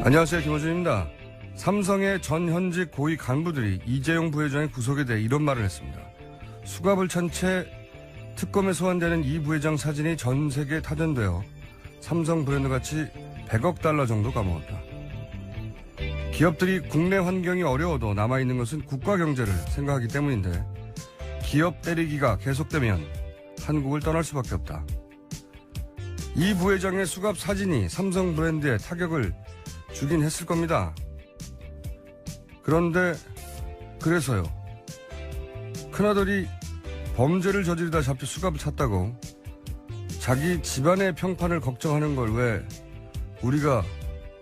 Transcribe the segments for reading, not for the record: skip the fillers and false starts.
안녕하세요. 김호준입니다. 삼성의 전 현직 고위 간부들이 이재용 부회장의 구속에 대해 이런 말을 했습니다. 수갑을 찬 채 특검에 소환되는 이 부회장 사진이 전 세계에 타전되어 삼성 브랜드 가치 100억 달러 정도 까먹었다. 기업들이 국내 환경이 어려워도 남아있는 것은 국가 경제를 생각하기 때문인데 기업 때리기가 계속되면 한국을 떠날 수밖에 없다. 이 부회장의 수갑 사진이 삼성 브랜드에 타격을 주긴 했을 겁니다. 그런데 그래서요. 큰아들이 범죄를 저지르다 잡혀 수갑을 찼다고 자기 집안의 평판을 걱정하는 걸 왜 우리가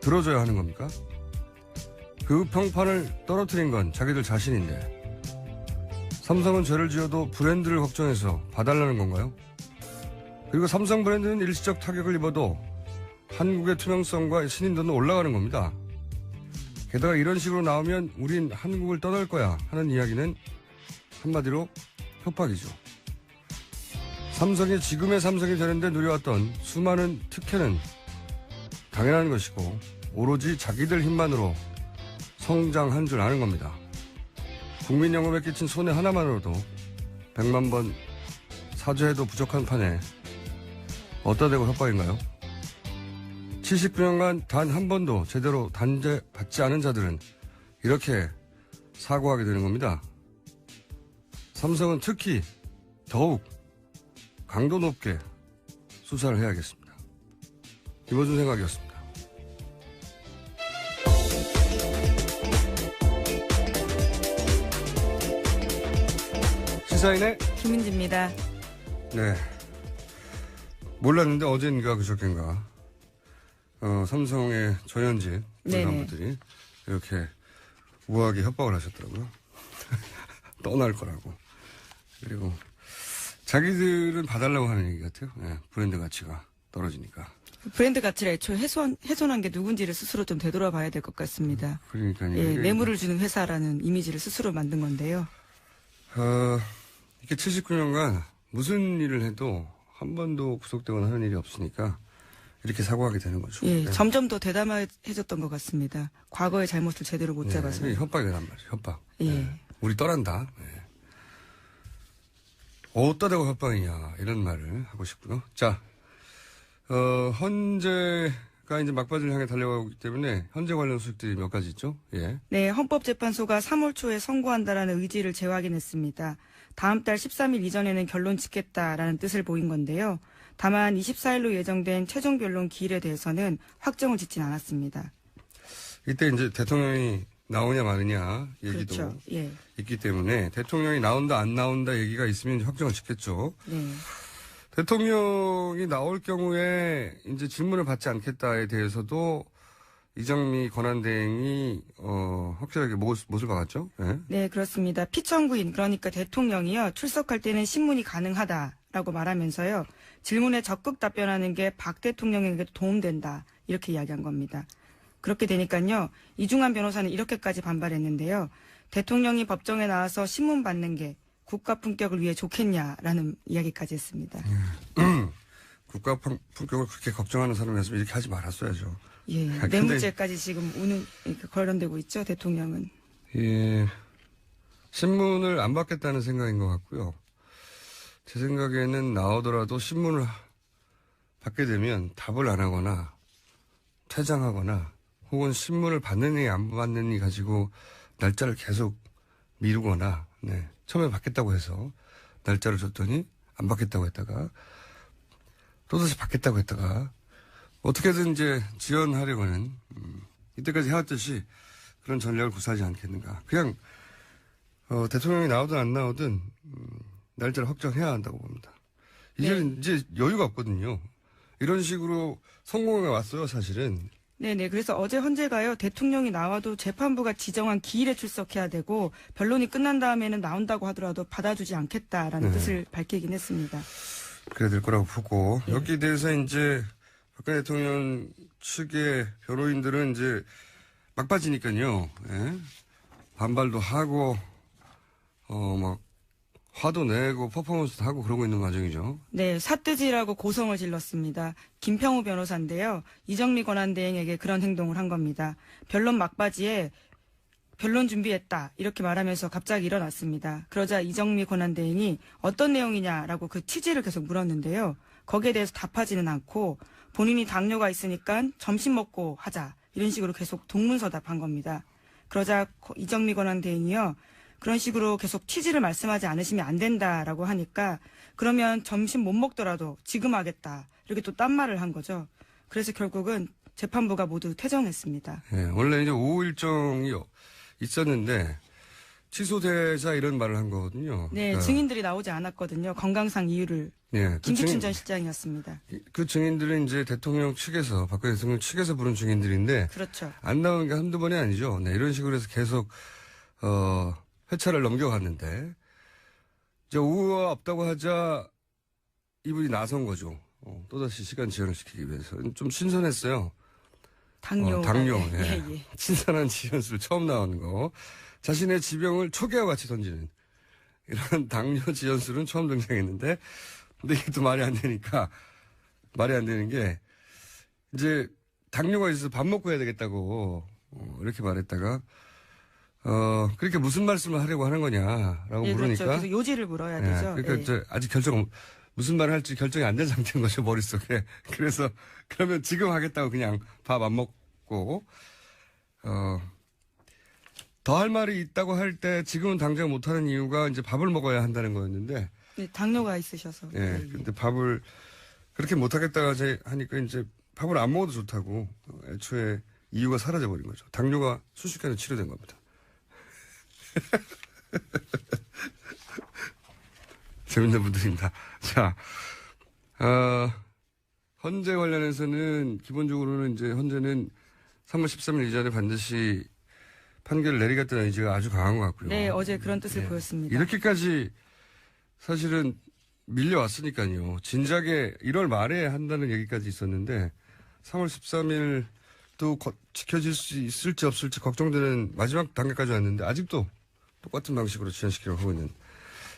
들어줘야 하는 겁니까? 그 평판을 떨어뜨린 건 자기들 자신인데 삼성은 죄를 지어도 브랜드를 걱정해서 봐달라는 건가요? 그리고 삼성 브랜드는 일시적 타격을 입어도 한국의 투명성과 신인도는 올라가는 겁니다. 게다가 이런 식으로 나오면 우린 한국을 떠날 거야 하는 이야기는 한마디로 협박이죠. 삼성이 지금의 삼성이 되는데 누려왔던 수많은 특혜는 당연한 것이고 오로지 자기들 힘만으로 성장한 줄 아는 겁니다. 국민 영업에 끼친 손해 하나만으로도 100만 번 사죄해도 부족한 판에 어디다 대고 협박인가요? 79년간 단 한 번도 제대로 단죄받지 않은 자들은 이렇게 사고하게 되는 겁니다. 삼성은 특히 더욱 강도 높게 수사를 해야겠습니다. 김호준 생각이었습니다. 시사인의 김은지입니다. 네. 몰랐는데 어젠가 그저께인가 삼성의 전현직 간부들이 이렇게 우아하게 협박을 하셨더라고요. 떠날 거라고. 그리고 자기들은 봐달라고 하는 얘기 같아요. 네, 브랜드 가치가 떨어지니까. 브랜드 가치를 애초에 훼손한 게 누군지를 스스로 좀 되돌아봐야 될 것 같습니다. 그러니까요. 예, 뇌물을 주는 회사라는 이미지를 스스로 만든 건데요. 이렇게 79년간 무슨 일을 해도 한 번도 구속되거나 하는 일이 없으니까 이렇게 사고하게 되는 거죠. 예, 네. 점점 더 대담해졌던 것 같습니다. 과거의 잘못을 제대로 못 잡아서. 네, 협박이란 말이에요. 협박. 예. 네. 우리 떠난다. 네. 어디다 대고 협박이냐 이런 말을 하고 싶고요. 자, 헌재가 이제 막바지를 향해 달려가고 있기 때문에 헌재 관련 소식들이 몇 가지 있죠. 예. 네, 헌법재판소가 3월 초에 선고한다라는 의지를 재확인했습니다. 다음 달 13일 이전에는 결론 짓겠다라는 뜻을 보인 건데요. 다만 24일로 예정된 최종 변론 기일에 대해서는 확정을 짓진 않았습니다. 이때 이제 대통령이 나오냐 마느냐 얘기도 그렇죠. 예. 있기 때문에 대통령이 나온다 안 나온다 얘기가 있으면 이제 확정을 짓겠죠. 네. 대통령이 나올 경우에 이제 질문을 받지 않겠다에 대해서도 이정미 권한대행이 확실하게 못을 박았죠. 네. 네, 그렇습니다. 피청구인 그러니까 대통령이요. 출석할 때는 신문이 가능하다라고 말하면서요. 질문에 적극 답변하는 게 박 대통령에게도 도움된다. 이렇게 이야기한 겁니다. 그렇게 되니까요. 이중환 변호사는 이렇게까지 반발했는데요. 대통령이 법정에 나와서 신문 받는 게 국가 품격을 위해 좋겠냐라는 이야기까지 했습니다. 국가 품격을 그렇게 걱정하는 사람이었으면 이렇게 하지 말았어야죠. 예, 뇌물죄까지 지금 거론되고 있죠, 대통령은. 예, 신문을 안 받겠다는 생각인 것 같고요. 제 생각에는 나오더라도 신문을 받게 되면 답을 안 하거나 퇴장하거나 혹은 신문을 받느니 안 받느니 가지고 날짜를 계속 미루거나 네. 처음에 받겠다고 해서 날짜를 줬더니 안 받겠다고 했다가 또다시 받겠다고 했다가 어떻게든 이제 지연하려고는 이때까지 해왔듯이 그런 전략을 구사하지 않겠는가. 그냥 대통령이 나오든 안 나오든 날짜를 확정해야 한다고 봅니다. 이제는 이제 여유가 없거든요. 이런 식으로 성공해 왔어요, 사실은. 네네. 그래서 어제 헌재가요, 대통령이 나와도 재판부가 지정한 기일에 출석해야 되고, 변론이 끝난 다음에는 나온다고 하더라도 받아주지 않겠다라는 뜻을 밝히긴 했습니다. 그래야 될 거라고 보고, 네. 여기에 대해서 이제 박근혜 대통령 측의 변호인들은 이제 막바지니까요, 예? 반발도 하고, 화도 내고 퍼포먼스도 하고 그러고 있는 과정이죠. 네, 삿뜨지라고 고성을 질렀습니다. 김평우 변호사인데요. 이정미 권한대행에게 그런 행동을 한 겁니다. 변론 막바지에 변론 준비했다 이렇게 말하면서 갑자기 일어났습니다. 그러자 이정미 권한대행이 어떤 내용이냐라고 그 취지를 계속 물었는데요. 거기에 대해서 답하지는 않고 본인이 당뇨가 있으니까 점심 먹고 하자 이런 식으로 계속 동문서답한 겁니다. 그러자 이정미 권한대행이요. 그런 식으로 계속 취지를 말씀하지 않으시면 안 된다라고 하니까 그러면 점심 못 먹더라도 지금 하겠다 이렇게 또 딴 말을 한 거죠. 그래서 결국은 재판부가 모두 퇴정했습니다. 예, 원래 이제 오후 일정이 있었는데 취소되자 이런 말을 한 거거든요. 네, 그러니까 증인들이 나오지 않았거든요. 건강상 이유를. 예, 김기춘 전 실장이었습니다. 그 증인들은 이제 대통령 측에서, 박근혜 대통령 측에서 부른 증인들인데, 그렇죠. 안 나오는 게 한두 번이 아니죠. 네, 이런 식으로 해서 계속, 회차를 넘겨갔는데, 이제 오후가 없다고 하자 이분이 나선 거죠. 또다시 시간 지연을 시키기 위해서. 좀 신선했어요. 당뇨. 당뇨. 예, 예. 예. 신선한 지연술 처음 나오는 거. 자신의 지병을 초계와 같이 던지는 이런 당뇨 지연술은 처음 등장했는데, 근데 이게 또 말이 안 되니까, 말이 안 되는 게, 이제, 당뇨가 있어서 밥 먹고 해야 되겠다고, 이렇게 말했다가, 그렇게 무슨 말씀을 하려고 하는 거냐라고 예, 물으니까. 그렇죠. 그래서 요지를 물어야 예, 되죠. 그러니까 예. 이제 아직 무슨 말을 할지 결정이 안 된 상태인 거죠, 머릿속에. 그래서, 그러면 지금 하겠다고 그냥 밥 안 먹고, 더 할 말이 있다고 할 때 지금은 당장 못하는 이유가 이제 밥을 먹어야 한다는 거였는데, 네, 당뇨가 있으셔서. 예, 근데 밥을 그렇게 못하겠다가 하니까 이제 밥을 안 먹어도 좋다고 애초에 이유가 사라져버린 거죠. 당뇨가 순식간에 치료된 겁니다. 재밌는 분들입니다. 자, 헌재 관련해서는 기본적으로는 이제 헌재는 3월 13일 이전에 반드시 판결을 내리겠다는 의지가 아주 강한 것 같고요. 네, 어제 그런 뜻을 예. 보였습니다. 이렇게까지 사실은 밀려왔으니까요. 진작에 1월 말에 한다는 얘기까지 있었는데 3월 13일도 지켜질 수 있을지 없을지 걱정되는 마지막 단계까지 왔는데 아직도 똑같은 방식으로 지연시키려고 하고 있는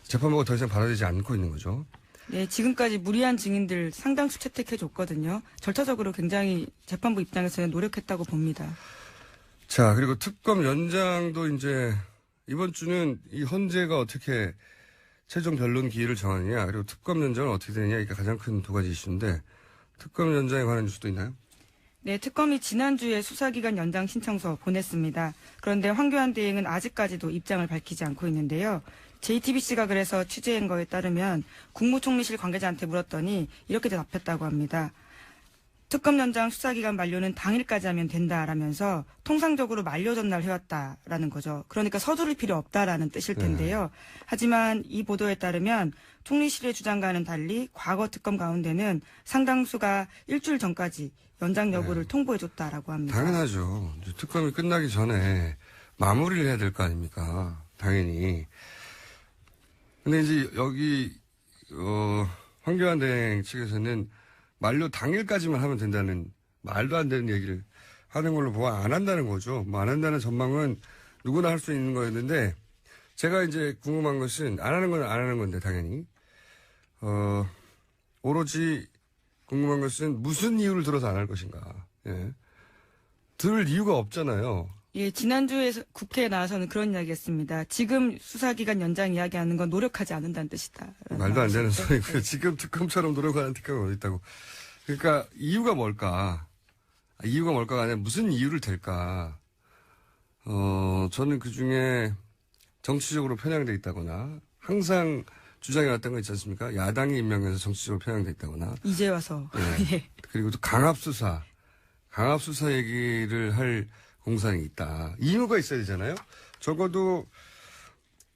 재판부가 더 이상 받아들이지 않고 있는 거죠. 네, 지금까지 무리한 증인들 상당수 채택해 줬거든요. 절차적으로 굉장히 재판부 입장에서는 노력했다고 봅니다. 자, 그리고 특검 연장도 이제 이번 주는 이 헌재가 어떻게 최종 변론 기일을 정하느냐, 그리고 특검 연장은 어떻게 되느냐, 이게 가장 큰 두 가지 이슈인데, 특검 연장에 관한 뉴스도 있나요? 네, 특검이 지난주에 수사기간 연장 신청서 보냈습니다. 그런데 황교안 대행은 아직까지도 입장을 밝히지 않고 있는데요. JTBC가 그래서 취재한 거에 따르면 국무총리실 관계자한테 물었더니 이렇게 답했다고 합니다. 특검 연장 수사기간 만료는 당일까지 하면 된다라면서 통상적으로 만료 전날 해왔다라는 거죠. 그러니까 서두를 필요 없다라는 뜻일 텐데요. 하지만 이 보도에 따르면 총리실의 주장과는 달리 과거 특검 가운데는 상당수가 일주일 전까지 연장 여부를 통보해줬다라고 합니다. 당연하죠. 이제 특검이 끝나기 전에 마무리를 해야 될 거 아닙니까? 당연히. 근데 이제 여기, 황교안 대행 측에서는 만료 당일까지만 하면 된다는 말도 안 되는 얘기를 하는 걸로 보아 안 한다는 거죠. 뭐 안 한다는 전망은 누구나 할 수 있는 거였는데 제가 이제 궁금한 것은 안 하는 건 안 하는 건데 당연히 오로지 궁금한 것은 무슨 이유를 들어서 안 할 것인가. 예. 들 이유가 없잖아요. 예, 지난주에 국회에 나와서는 그런 이야기했습니다. 지금 수사기간 연장 이야기하는 건 노력하지 않는다는 뜻이다. 말도 안 되는 소리고요. 지금 특검처럼 노력하는 특검이 어디 있다고. 그러니까 이유가 뭘까? 이유가 뭘까가 아니라 무슨 이유를 댈까? 저는 그 중에 정치적으로 편향돼 있다거나 항상 주장해왔던 거 있지 않습니까? 야당이 임명해서 정치적으로 편향돼 있다거나. 이제 와서. 네. 예. 그리고 또 강압수사 얘기를 할 공산이 있다. 이유가 있어야 되잖아요. 적어도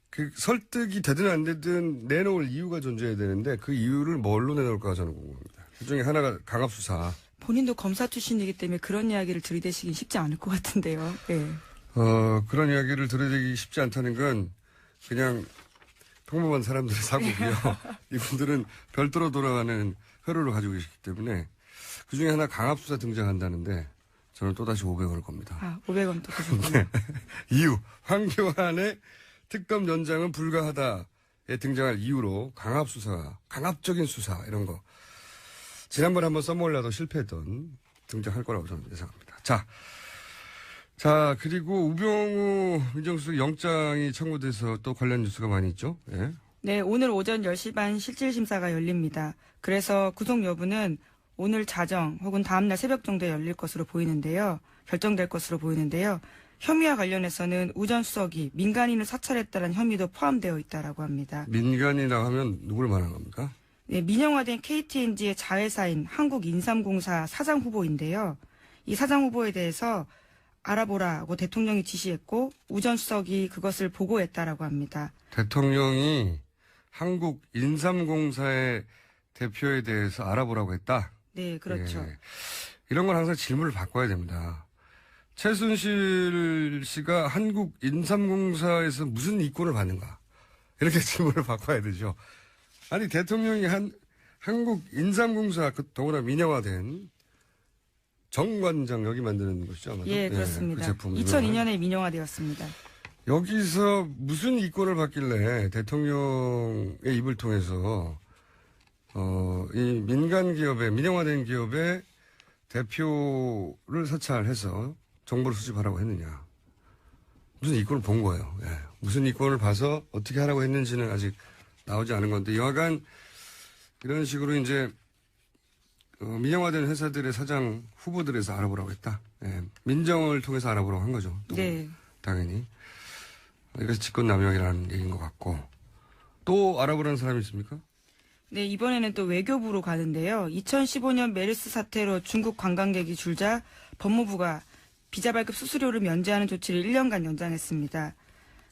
그 설득이 되든 안 되든 내놓을 이유가 존재해야 되는데 그 이유를 뭘로 내놓을까 저는 궁금합니다. 그 중에 하나가 강압수사. 본인도 검사 출신이기 때문에 그런 이야기를 들이대시긴 쉽지 않을 것 같은데요. 예. 그런 이야기를 들어대기 쉽지 않다는 건 그냥 평범한 사람들의 사고고요. 이분들은 별도로 돌아가는 회로를 가지고 계시기 때문에 그 중에 하나 강압수사 등장한다는데 저는 또다시 500원을 겁니다. 500원 또 드셨군요. 네. 이유, 황교안의 특검 연장은 불가하다. 등장할 이유로 강압적인 수사 이런 거 지난번에 한번 써먹으려도 실패했던 등장할 거라고 저는 예상합니다. 자 그리고 우병우 민정수석 영장이 청구돼서 또 관련 뉴스가 많이 있죠. 예. 네, 오늘 오전 10시 반 실질심사가 열립니다. 그래서 구속 여부는 오늘 자정 혹은 다음날 새벽 정도에 열릴 것으로 보이는데요. 결정될 것으로 보이는데요. 혐의와 관련해서는 우 전 수석이 민간인을 사찰했다는 혐의도 포함되어 있다라고 합니다. 민간이라고 하면 누구를 말하는 겁니까? 네, 민영화된 KTNG의 자회사인 한국인삼공사 사장 후보인데요. 이 사장 후보에 대해서 알아보라고 대통령이 지시했고 우 전 수석이 그것을 보고했다라고 합니다. 대통령이 한국인삼공사의 대표에 대해서 알아보라고 했다? 네, 그렇죠. 예. 이런 건 항상 질문을 바꿔야 됩니다. 최순실 씨가 한국인삼공사에서 무슨 이권을 받는가? 이렇게 질문을 바꿔야 되죠. 아니 대통령이 한국인삼공사 더구나 민영화된 정관장 여기 만드는 것이죠. 아마도? 예, 그렇습니다. 그 제품 2002년에 민영화되었습니다. 여기서 무슨 이권을 받길래 대통령의 입을 통해서 이 민간 기업의 민영화된 기업의 대표를 사찰해서 정보를 수집하라고 했느냐. 무슨 이권을 본 거예요. 예. 무슨 이권을 봐서 어떻게 하라고 했는지는 아직 나오지 않은 건데 여하간 이런 식으로 이제 민영화된 회사들의 사장 후보들에서 알아보라고 했다. 예. 민정을 통해서 알아보라고 한 거죠. 또 네. 당연히. 이것이 직권남용이라는 얘기인 것 같고 또 알아보라는 사람이 있습니까? 네, 이번에는 또 외교부로 가는데요. 2015년 메르스 사태로 중국 관광객이 줄자 법무부가 비자 발급 수수료를 면제하는 조치를 1년간 연장했습니다.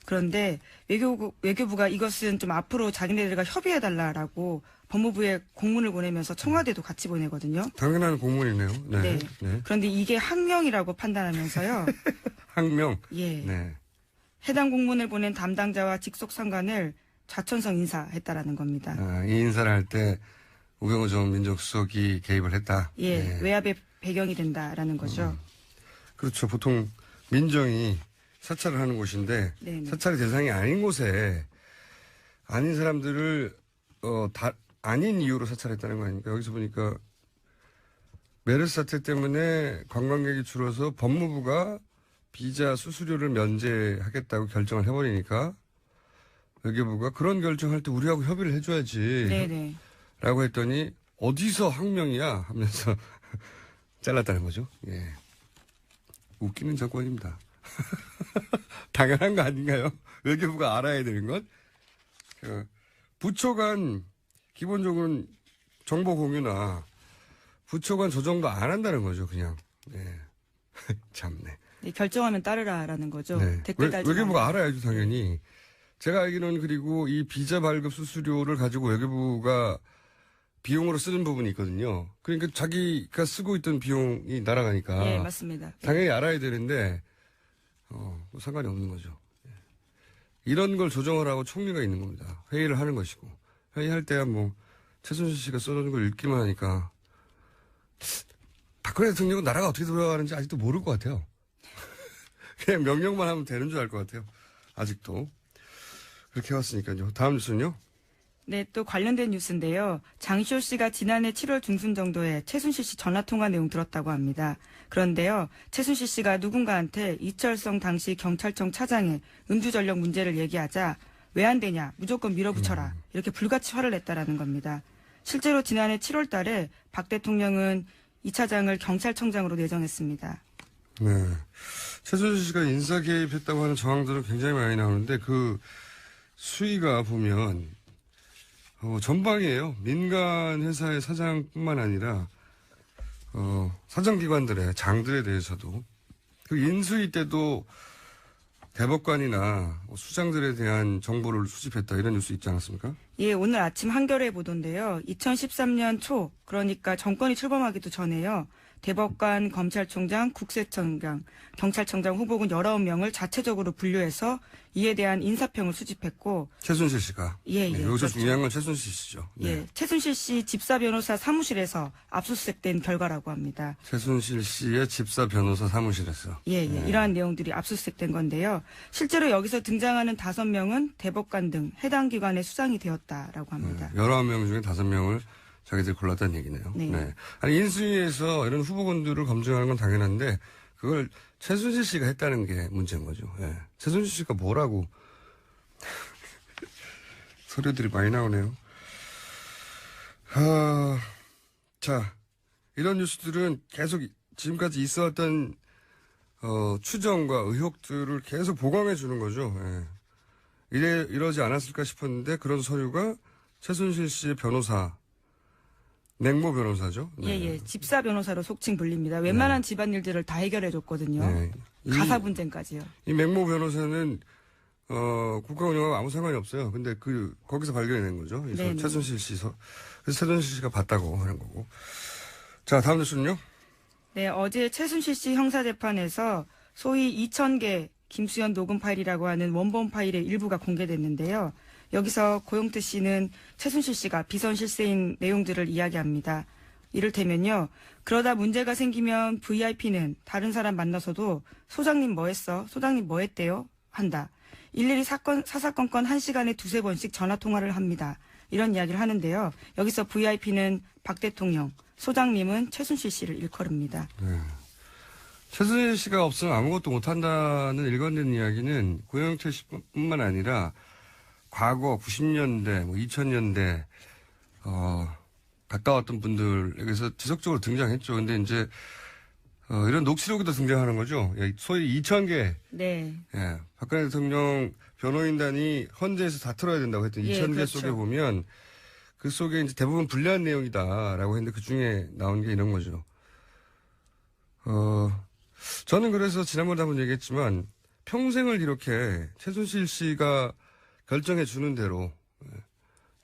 그런데 외교부가 이것은 좀 앞으로 자기네들과 협의해달라라고 법무부에 공문을 보내면서 청와대도 같이 보내거든요. 당연한 공문이네요. 네. 네. 네. 그런데 이게 항명이라고 판단하면서요. 항명. 예. 네. 해당 공문을 보낸 담당자와 직속 상관을 좌천성 인사했다라는 겁니다. 이 인사를 할 때 우병우 전 민정수석이 개입을 했다. 예, 네. 외압의 배경이 된다라는 거죠. 그렇죠. 보통 민정이 사찰을 하는 곳인데 네네. 사찰의 대상이 아닌 곳에 아닌 사람들을 아닌 이유로 사찰했다는 거 아닙니까? 여기서 보니까 메르스 사태 때문에 관광객이 줄어서 법무부가 비자 수수료를 면제하겠다고 결정을 해버리니까 외교부가 그런 결정할 때 우리하고 협의를 해줘야지 네네. 라고 했더니 어디서 항명이야 하면서 잘랐다는 거죠. 예. 웃기는 정권입니다. 당연한 거 아닌가요? 외교부가 알아야 되는 건 부처 간 기본적으로는 정보 공유나 부처 간 조정도 안 한다는 거죠. 그냥. 네. 참네. 네, 결정하면 따르라라는 거죠. 네. 댓글 달지 외교부가 말라. 알아야죠, 당연히. 제가 알기로는 그리고 이 비자 발급 수수료를 가지고 외교부가 비용으로 쓰는 부분이 있거든요. 그러니까 자기가 쓰고 있던 비용이 날아가니까. 예, 맞습니다. 당연히 알아야 되는데, 뭐 상관이 없는 거죠. 예. 이런 걸 조정을 하고 총리가 있는 겁니다. 회의를 하는 것이고. 회의할 때야 뭐, 최순실 씨가 써놓은 걸 읽기만 하니까, 박근혜 대통령은 나라가 어떻게 돌아가는지 아직도 모를 것 같아요. 그냥 명령만 하면 되는 줄 알 것 같아요. 아직도. 그렇게 해왔으니까요. 다음 뉴스는요? 네, 또 관련된 뉴스인데요. 장시호 씨가 지난해 7월 중순 정도에 최순실 씨 전화통화 내용 들었다고 합니다. 그런데요, 최순실 씨가 누군가한테 이철성 당시 경찰청 차장의 음주전력 문제를 얘기하자 왜 안 되냐, 무조건 밀어붙여라, 이렇게 불같이 화를 냈다라는 겁니다. 실제로 지난해 7월 달에 박 대통령은 이 차장을 경찰청장으로 내정했습니다. 네. 최순실 씨가 인사 개입했다고 하는 정황들은 굉장히 많이 나오는데 그 수위가 보면 전방이에요. 민간 회사의 사장뿐만 아니라 사정기관들의 장들에 대해서도 그 인수위 때도 대법관이나 수장들에 대한 정보를 수집했다 이런 뉴스 있지 않았습니까? 예, 오늘 아침 한겨레 보도인데요. 2013년 초, 그러니까 정권이 출범하기도 전에요. 대법관, 검찰총장, 국세청장, 경찰청장 후보군 19명을 자체적으로 분류해서 이에 대한 인사평을 수집했고 최순실 씨가. 예, 네, 예, 여기서 그렇죠. 중요한 건 최순실 씨죠. 네. 예, 최순실 씨 집사 변호사 사무실에서 압수수색된 결과라고 합니다. 최순실 씨의 집사 변호사 사무실에서. 예, 예. 이러한 내용들이 압수수색된 건데요. 실제로 여기서 등장하는 5명은 대법관 등 해당 기관의 수장이 되었다라고 합니다. 19명 중에 5명을 자기들이 골랐다는 얘기네요. 네. 아니, 인수위에서 이런 후보군들을 검증하는 건 당연한데, 그걸 최순실 씨가 했다는 게 문제인 거죠. 예. 최순실 씨가 뭐라고. 소리들이 많이 나오네요. 자, 이런 뉴스들은 계속 지금까지 있어왔던, 추정과 의혹들을 계속 보강해 주는 거죠. 예. 이러지 않았을까 싶었는데, 그런 서류가 최순실 씨의 변호사, 냉모 변호사죠. 예, 예. 집사 변호사로 속칭 불립니다. 웬만한 집안일들을 다 해결해줬거든요. 네. 가사 분쟁까지요. 이 맹모 변호사는 국가 운영하고 아무 상관이 없어요. 근데 거기서 발견해낸 거죠. 그래서 네네. 최순실 씨 그래서 최순실 씨가 봤다고 하는 거고. 자, 다음 뉴스는요. 네, 어제 최순실 씨 형사재판에서 소위 2,000개 김수현 녹음 파일이라고 하는 원본 파일의 일부가 공개됐는데요. 여기서 고용태 씨는 최순실 씨가 비선 실세인 내용들을 이야기합니다. 이를테면요. 그러다 문제가 생기면 VIP는 다른 사람 만나서도 소장님 뭐 했어? 소장님 뭐 했대요? 한다. 일일이 사사건건 1시간에 2-3번씩 전화통화를 합니다. 이런 이야기를 하는데요. 여기서 VIP는 박 대통령, 소장님은 최순실 씨를 일컬습니다. 네. 최순실 씨가 없으면 아무것도 못한다는 일관된 이야기는 고영태 씨뿐만 아니라 과거 90년대, 2000년대 가까웠던 분들에게서 지속적으로 등장했죠. 근데 이제 이런 녹취록에도 등장하는 거죠. 예, 소위 2,000개. 네. 예, 박근혜 대통령 변호인단이 헌재에서 다 틀어야 된다고 했던 예, 2,000개 그렇죠. 속에 보면 그 속에 이제 대부분 불리한 내용이다라고 했는데 그 중에 나온 게 이런 거죠. 저는 그래서 지난번에 한번 얘기했지만 평생을 이렇게 최순실 씨가 결정해 주는 대로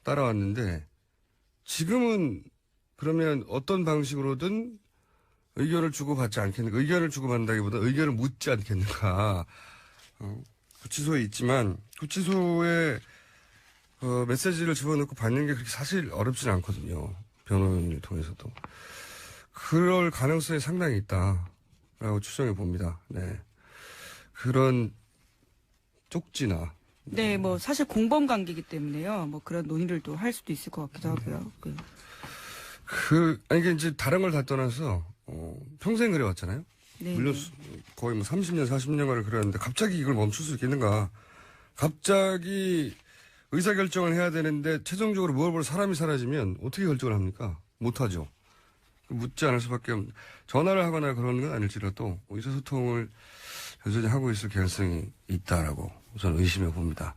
따라왔는데 지금은 그러면 어떤 방식으로든 의견을 주고받지 않겠는가, 의견을 주고받는다기보다 의견을 묻지 않겠는가. 구치소에 있지만 구치소에 메시지를 집어넣고 받는 게 그렇게 사실 어렵진 않거든요. 변호인을 통해서도. 그럴 가능성이 상당히 있다라고 추정해 봅니다. 네. 그런 쪽지나 네, 뭐 사실 공범 관계이기 때문에요. 뭐 그런 논의를 또 할 수도 있을 것 같기도 하고요. 아니, 이게 이제 다른 걸 다 떠나서, 평생 그래왔잖아요? 네, 물론 네. 거의 뭐 30년, 40년간을 그랬는데 갑자기 이걸 멈출 수 있겠는가? 갑자기 의사결정을 해야 되는데 최종적으로 무얼 보러 사람이 사라지면 어떻게 결정을 합니까? 못하죠. 묻지 않을 수밖에 없는, 전화를 하거나 그런 건 아닐지라도 의사소통을 여전히 하고 있을 가능성이 있다라고 저는 의심해 봅니다.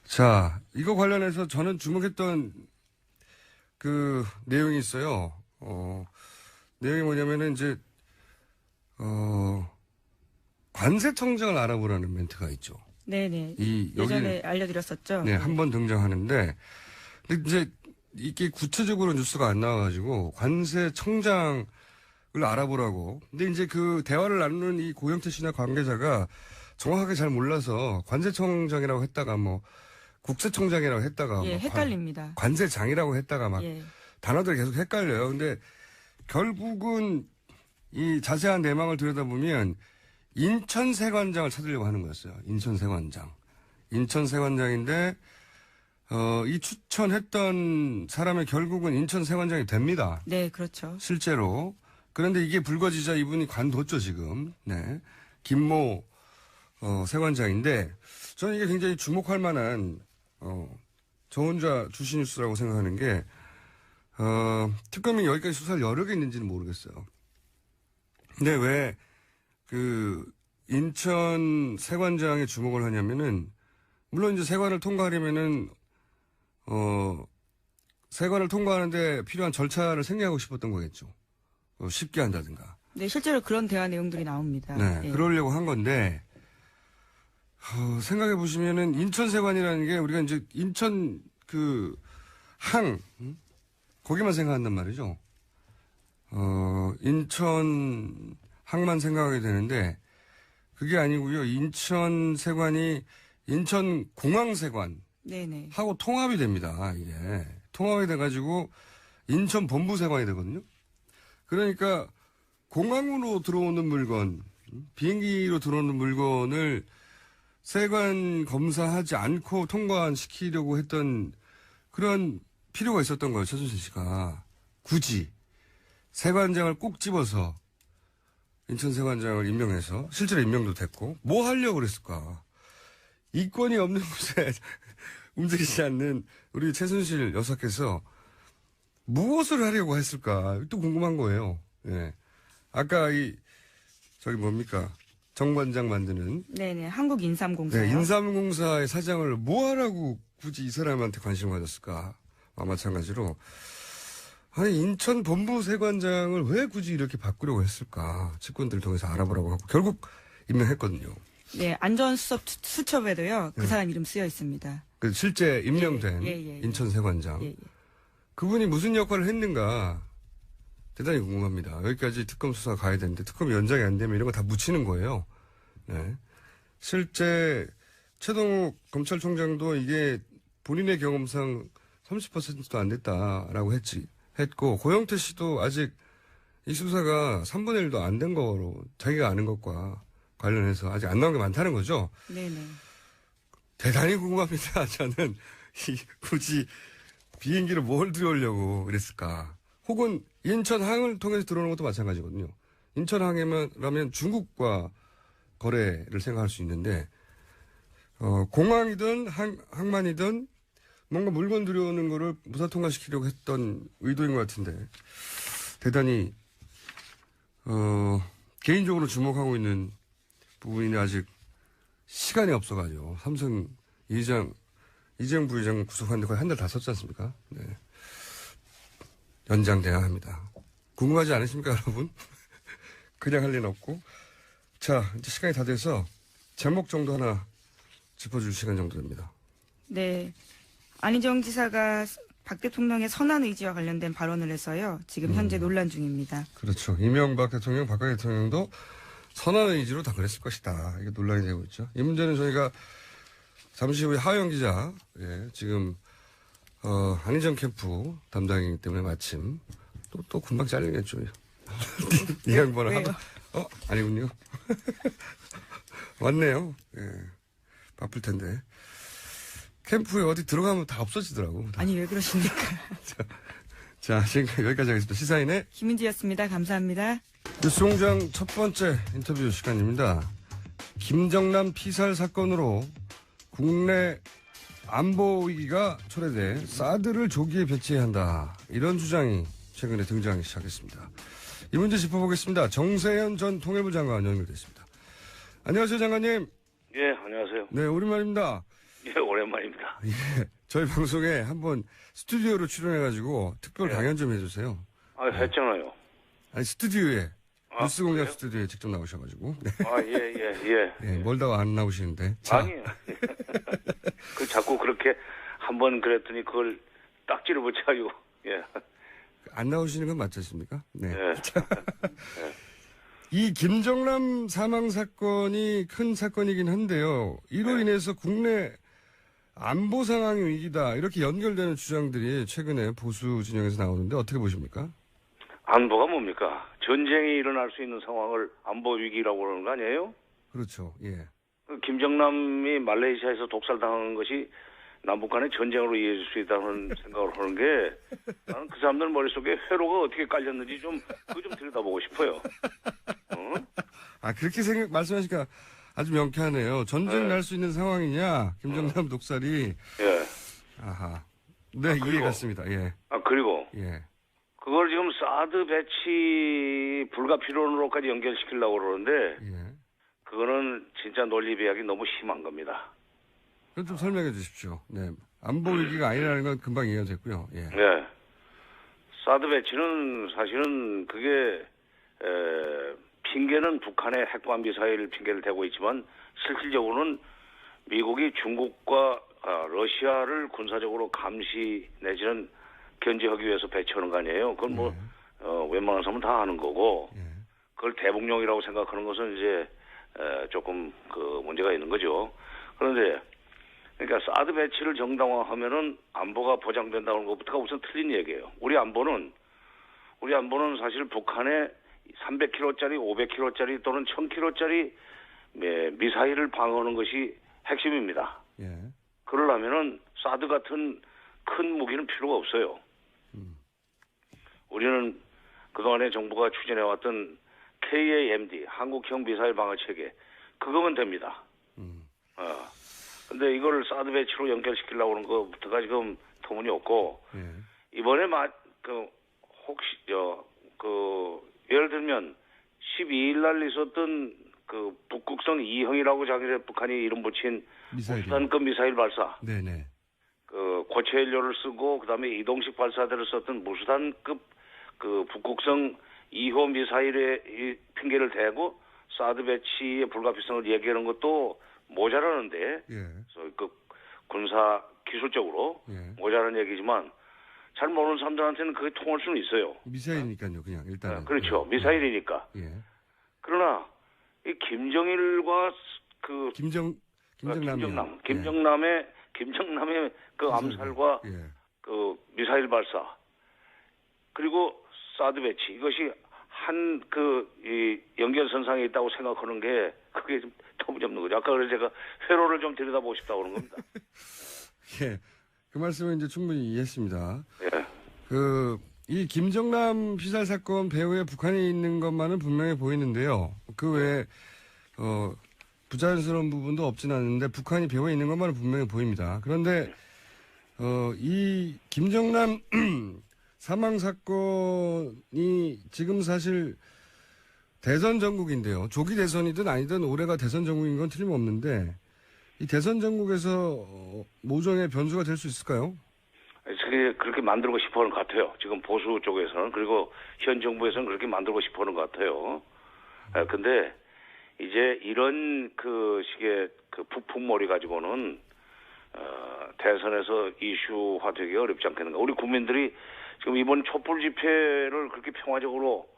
자, 이거 관련해서 저는 주목했던 그 내용이 있어요. 내용이 뭐냐면은 이제, 관세청장을 알아보라는 멘트가 있죠. 네네. 여기 예전에 알려드렸었죠. 네, 한 번 등장하는데, 근데 이제 이게 구체적으로 뉴스가 안 나와가지고 관세청장을 알아보라고. 근데 이제 그 대화를 나누는 이 고영태 씨나 관계자가 정확하게 잘 몰라서 관세청장이라고 했다가 뭐 국세청장이라고 했다가 예, 뭐 헷갈립니다. 관세장이라고 했다가 막 예. 단어들이 계속 헷갈려요. 근데 결국은 이 자세한 내막을 들여다보면 인천세관장을 찾으려고 하는 거였어요. 인천세관장. 인천세관장인데 이 추천했던 사람이 결국은 인천세관장이 됩니다. 네, 그렇죠. 실제로. 그런데 이게 불거지자 이분이 관뒀죠, 지금. 네. 김모 세관장인데 저는 이게 굉장히 주목할 만한 저 혼자 주시 뉴스라고 생각하는 게 특검이 여기까지 수사를 여러 개 있는지는 모르겠어요. 근데 왜 그 인천 세관장에 주목을 하냐면은 물론 이제 세관을 통과하려면은 세관을 통과하는데 필요한 절차를 생략하고 싶었던 거겠죠. 쉽게 한다든가. 네, 실제로 그런 대화 내용들이 나옵니다. 네, 예. 그러려고 한 건데 생각해 보시면은 인천세관이라는 게 우리가 이제 인천 그 거기만 생각한단 말이죠. 인천 항만 생각하게 되는데 그게 아니고요. 인천 세관이 인천 공항 세관 네네. 하고 통합이 됩니다. 이게 통합이 돼가지고 인천 본부 세관이 되거든요. 그러니까 공항으로 들어오는 물건, 비행기로 들어오는 물건을 세관 검사하지 않고 통관시키려고 했던 그런 필요가 있었던 거예요. 최순실 씨가 굳이 세관장을 꼭 집어서 인천 세관장을 임명해서 실제로 임명도 됐고 뭐 하려고 그랬을까? 이권이 없는 곳에 움직이지 않는 우리 최순실 여사께서 무엇을 하려고 했을까? 또 궁금한 거예요. 예. 아까 저기 뭡니까? 정관장 만드는. 네네. 한국인삼공사요. 네, 인삼공사의 사장을 뭐 하라고 굳이 이 사람한테 관심을 가졌을까? 마찬가지로. 아니, 인천 본부 세관장을 왜 굳이 이렇게 바꾸려고 했을까? 측근들 통해서 알아보라고 하고 결국 임명했거든요. 네, 안전수첩에도요. 그 사람 이름 쓰여 있습니다. 그 실제 임명된 예. 인천 세관장. 예. 그분이 무슨 역할을 했는가 대단히 궁금합니다. 여기까지 특검 수사 가야 되는데 특검이 연장이 안 되면 이런 거 다 묻히는 거예요. 네. 실제 최동욱 검찰총장도 이게 본인의 경험상 30%도 안 됐다라고 했고 고영태 씨도 아직 이 수사가 3분의 1도 안 된 거로 자기가 아는 것과 관련해서 아직 안 나온 게 많다는 거죠. 네네. 대단히 궁금합니다. 저는 굳이 비행기를 뭘 들여오려고 그랬을까. 혹은 인천항을 통해서 들어오는 것도 마찬가지거든요. 인천항에라면 중국과 거래를 생각할 수 있는데 공항이든 항만이든 뭔가 물건 들여오는 거를 무사통과시키려고 했던 의도인 것 같은데 대단히 개인적으로 주목하고 있는 부분이 아직 시간이 없어가지고 삼성 이재용 부회장 구속하는데 거의 한 달 다 썼지 않습니까? 네. 연장돼야 합니다. 궁금하지 않으십니까, 여러분? 그냥 할 리는 없고. 자, 이제 시간이 다 돼서 제목 정도 하나 짚어줄 시간 정도 됩니다. 네. 안희정 지사가 박 대통령의 선한 의지와 관련된 발언을 해서요. 지금 현재 논란 중입니다. 그렇죠. 이명박 대통령, 박근혜 대통령도 선한 의지로 다 그랬을 것이다. 이게 논란이 되고 있죠. 이 문제는 저희가 잠시 후에 하영 기자, 지금, 안희정 캠프 담당이기 때문에 마침 또 금방 잘리겠죠. 이 양반은 왜요? 아니군요. 왔네요. 예. 바쁠 텐데. 캠프에 어디 들어가면 다 없어지더라고. 다. 아니, 왜 그러십니까? 자, 지금까지 여기까지 하겠습니다. 시사인의 김은지였습니다. 감사합니다. 뉴스공장 첫 번째 인터뷰 시간입니다. 김정남 피살 사건으로 국내 안보 위기가 초래돼 사드를 조기에 배치해야 한다. 이런 주장이 최근에 등장하기 시작했습니다. 이 문제 짚어보겠습니다. 정세현 전 통일부 장관 연결됐습니다. 안녕하세요, 장관님. 예, 안녕하세요. 네, 오랜만입니다. 예, 오랜만입니다. 예, 저희 방송에 한번 스튜디오로 출연해가지고 특별 강연 좀 해주세요. 아, 했잖아요. 아니, 스튜디오에. 뉴스공장 그래요? 스튜디오에 직접 나오셔가지고. 네. 아, 예. 예, 멀다가 안 나오시는데. 자, 아니, 그 자꾸 그렇게 한번 그랬더니 그걸 딱지를 붙여가지고, 예. 안 나오시는 건 맞지 않습니까? 네. 예. 이 김정남 사망 사건이 큰 사건이긴 한데요. 이로 인해서 국내 안보 상황이 위기다. 이렇게 연결되는 주장들이 최근에 보수 진영에서 나오는데 어떻게 보십니까? 안보가 뭡니까? 전쟁이 일어날 수 있는 상황을 안보 위기라고 그러는 거 아니에요? 그렇죠. 예. 그 김정남이 말레이시아에서 독살당한 것이 남북 간의 전쟁으로 이어질 수 있다는 생각을 하는 게 나는 그 사람들 머릿속에 회로가 어떻게 깔렸는지 그거 좀 들여다보고 싶어요. 아, 그렇게 말씀하시니까 아주 명쾌하네요. 전쟁 날 수 있는 상황이냐? 김정남 독살이. 예. 아하. 네, 그리고- 이해갔습니다. 예. 아, 그리고 예. 그걸 지금 사드 배치 불가피론으로까지 연결시키려고 그러는데 예. 그거는 진짜 논리 비약이 너무 심한 겁니다. 그럼 좀 설명해 주십시오. 네. 안보 위기가 아니라는 건 금방 이해가 됐고요. 예. 네. 사드 배치는 사실은 그게 핑계는 북한의 핵관 미사일 핑계를 대고 있지만 실질적으로는 미국이 중국과 러시아를 군사적으로 감시 내지는 견제하기 위해서 배치하는 거 아니에요. 그건 뭐 웬만한 사람은 다 하는 거고 예. 그걸 대북용이라고 생각하는 것은 이제 조금 문제가 있는 거죠. 그런데 그러니까 사드 배치를 정당화하면은 안보가 보장된다는 것부터가 우선 틀린 얘기예요. 우리 안보는 사실 북한에 300km짜리, 500km짜리 또는 1000km짜리 미사일을 방어하는 것이 핵심입니다. 예. 그러려면은 사드 같은 큰 무기는 필요가 없어요. 우리는 그동안에 정부가 추진해왔던 KAMD, 한국형 미사일 방어 체계, 그거면 됩니다. 근데 이걸 사드 배치로 연결시키려고 하는 것부터가 지금 터무니없고, 예. 이번에 예를 들면 12일 날 있었던 북극성 2형이라고 자기네 북한이 이름 붙인 미사일이. 무수단급 미사일 발사, 네네. 고체 연료를 쓰고 그다음에 이동식 발사대를 썼던 무수단급 북극성 2호 미사일의 이 핑계를 대고 사드 배치의 불가피성을 얘기하는 것도 모자라는데, 예. 그래서 군사 기술적으로 예. 모자란 얘기지만 잘 모르는 사람들한테는 그게 통할 수는 있어요. 미사일이니까요, 그냥 일단은. 그렇죠. 예. 미사일이니까. 예. 그러나 이 김정일과 김정남이요. 김정남의 암살과 예. 미사일 발사 그리고 사드 배치 이것이 한 이 연결선상에 있다고 생각하는 게 그게 좀 터무니없는 거죠. 아까 그래서 제가 회로를 좀 들여다보고 싶다고 그런 겁니다. 예. 그 말씀은 이제 충분히 이해했습니다. 예. 이 김정남 피살 사건 배후에 북한이 있는 것만은 분명해 보이는데요. 그 외에, 부자연스러운 부분도 없진 않은데 북한이 배후에 있는 것만은 분명해 보입니다. 그런데, 이 김정남 사망 사건이 지금 사실 대선 전국인데요. 조기 대선이든 아니든 올해가 대선 전국인 건 틀림없는데 이 대선 전국에서 모종의 변수가 될 수 있을까요? 그렇게 만들고 싶어 하는 것 같아요. 지금 보수 쪽에서는. 그리고 현 정부에서는 그렇게 만들고 싶어 하는 것 같아요. 근데 이제 이런 식의 북풍몰이 가지고는 대선에서 이슈화되기 어렵지 않겠는가. 우리 국민들이 지금 이번 촛불 집회를 그렇게 평화적으로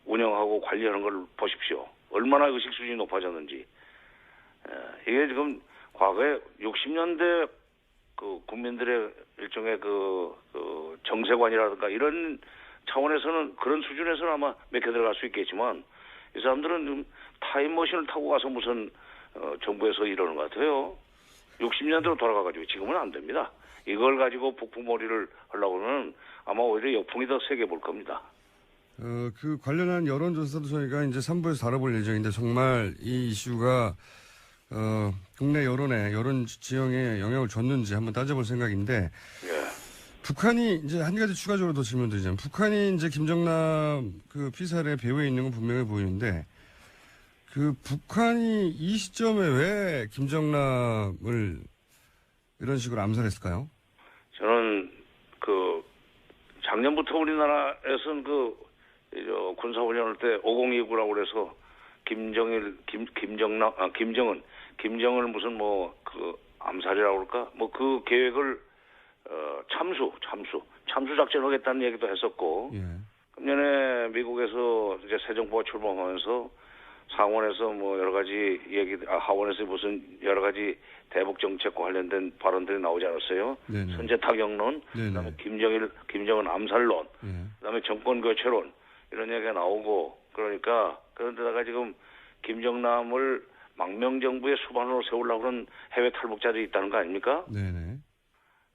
운영하고 관리하는 걸 보십시오. 얼마나 의식 수준이 높아졌는지. 이게 지금 과거에 60년대 국민들의 일종의 정세관이라든가 이런 차원에서는 그런 수준에서는 아마 맥혀 들어갈 수 있겠지만 이 사람들은 좀 타임머신을 타고 가서 무슨 정부에서 이러는 것 같아요. 60년대로 돌아가가지고 지금은 안 됩니다. 이걸 가지고 북풍몰이를 하려고 하면 아마 오히려 역풍이 더 세게 볼 겁니다. 그 관련한 여론조사도 저희가 이제 3부에서 다뤄볼 예정인데 정말 이 이슈가 국내 여론 지형에 영향을 줬는지 한번 따져볼 생각인데 예. 북한이 이제 한 가지 추가적으로 더 질문드리자면 북한이 이제 김정남 피살의 배후에 있는 건 분명해 보이는데 북한이 이 시점에 왜 김정남을 이런 식으로 암살했을까요? 저는 작년부터 우리나라에서는 군사훈련할 때 5029라고 그래서 김정은 무슨 암살이라고 그럴까? 그 계획을 참수 작전 하겠다는 얘기도 했었고. 예. 금년에 미국에서 이제 새 정부가 출범하면서 상원에서 여러 가지 하원에서 무슨 여러 가지 대북 정책과 관련된 발언들이 나오지 않았어요? 네네. 선제 타격론, 네네. 그다음에 김정은 암살론, 예. 그다음에 정권 교체론 이런 얘기가 나오고 그런데다가 지금 김정남을 망명 정부의 수반으로 세우려고 하는 해외 탈북자들이 있다는 거 아닙니까? 네네.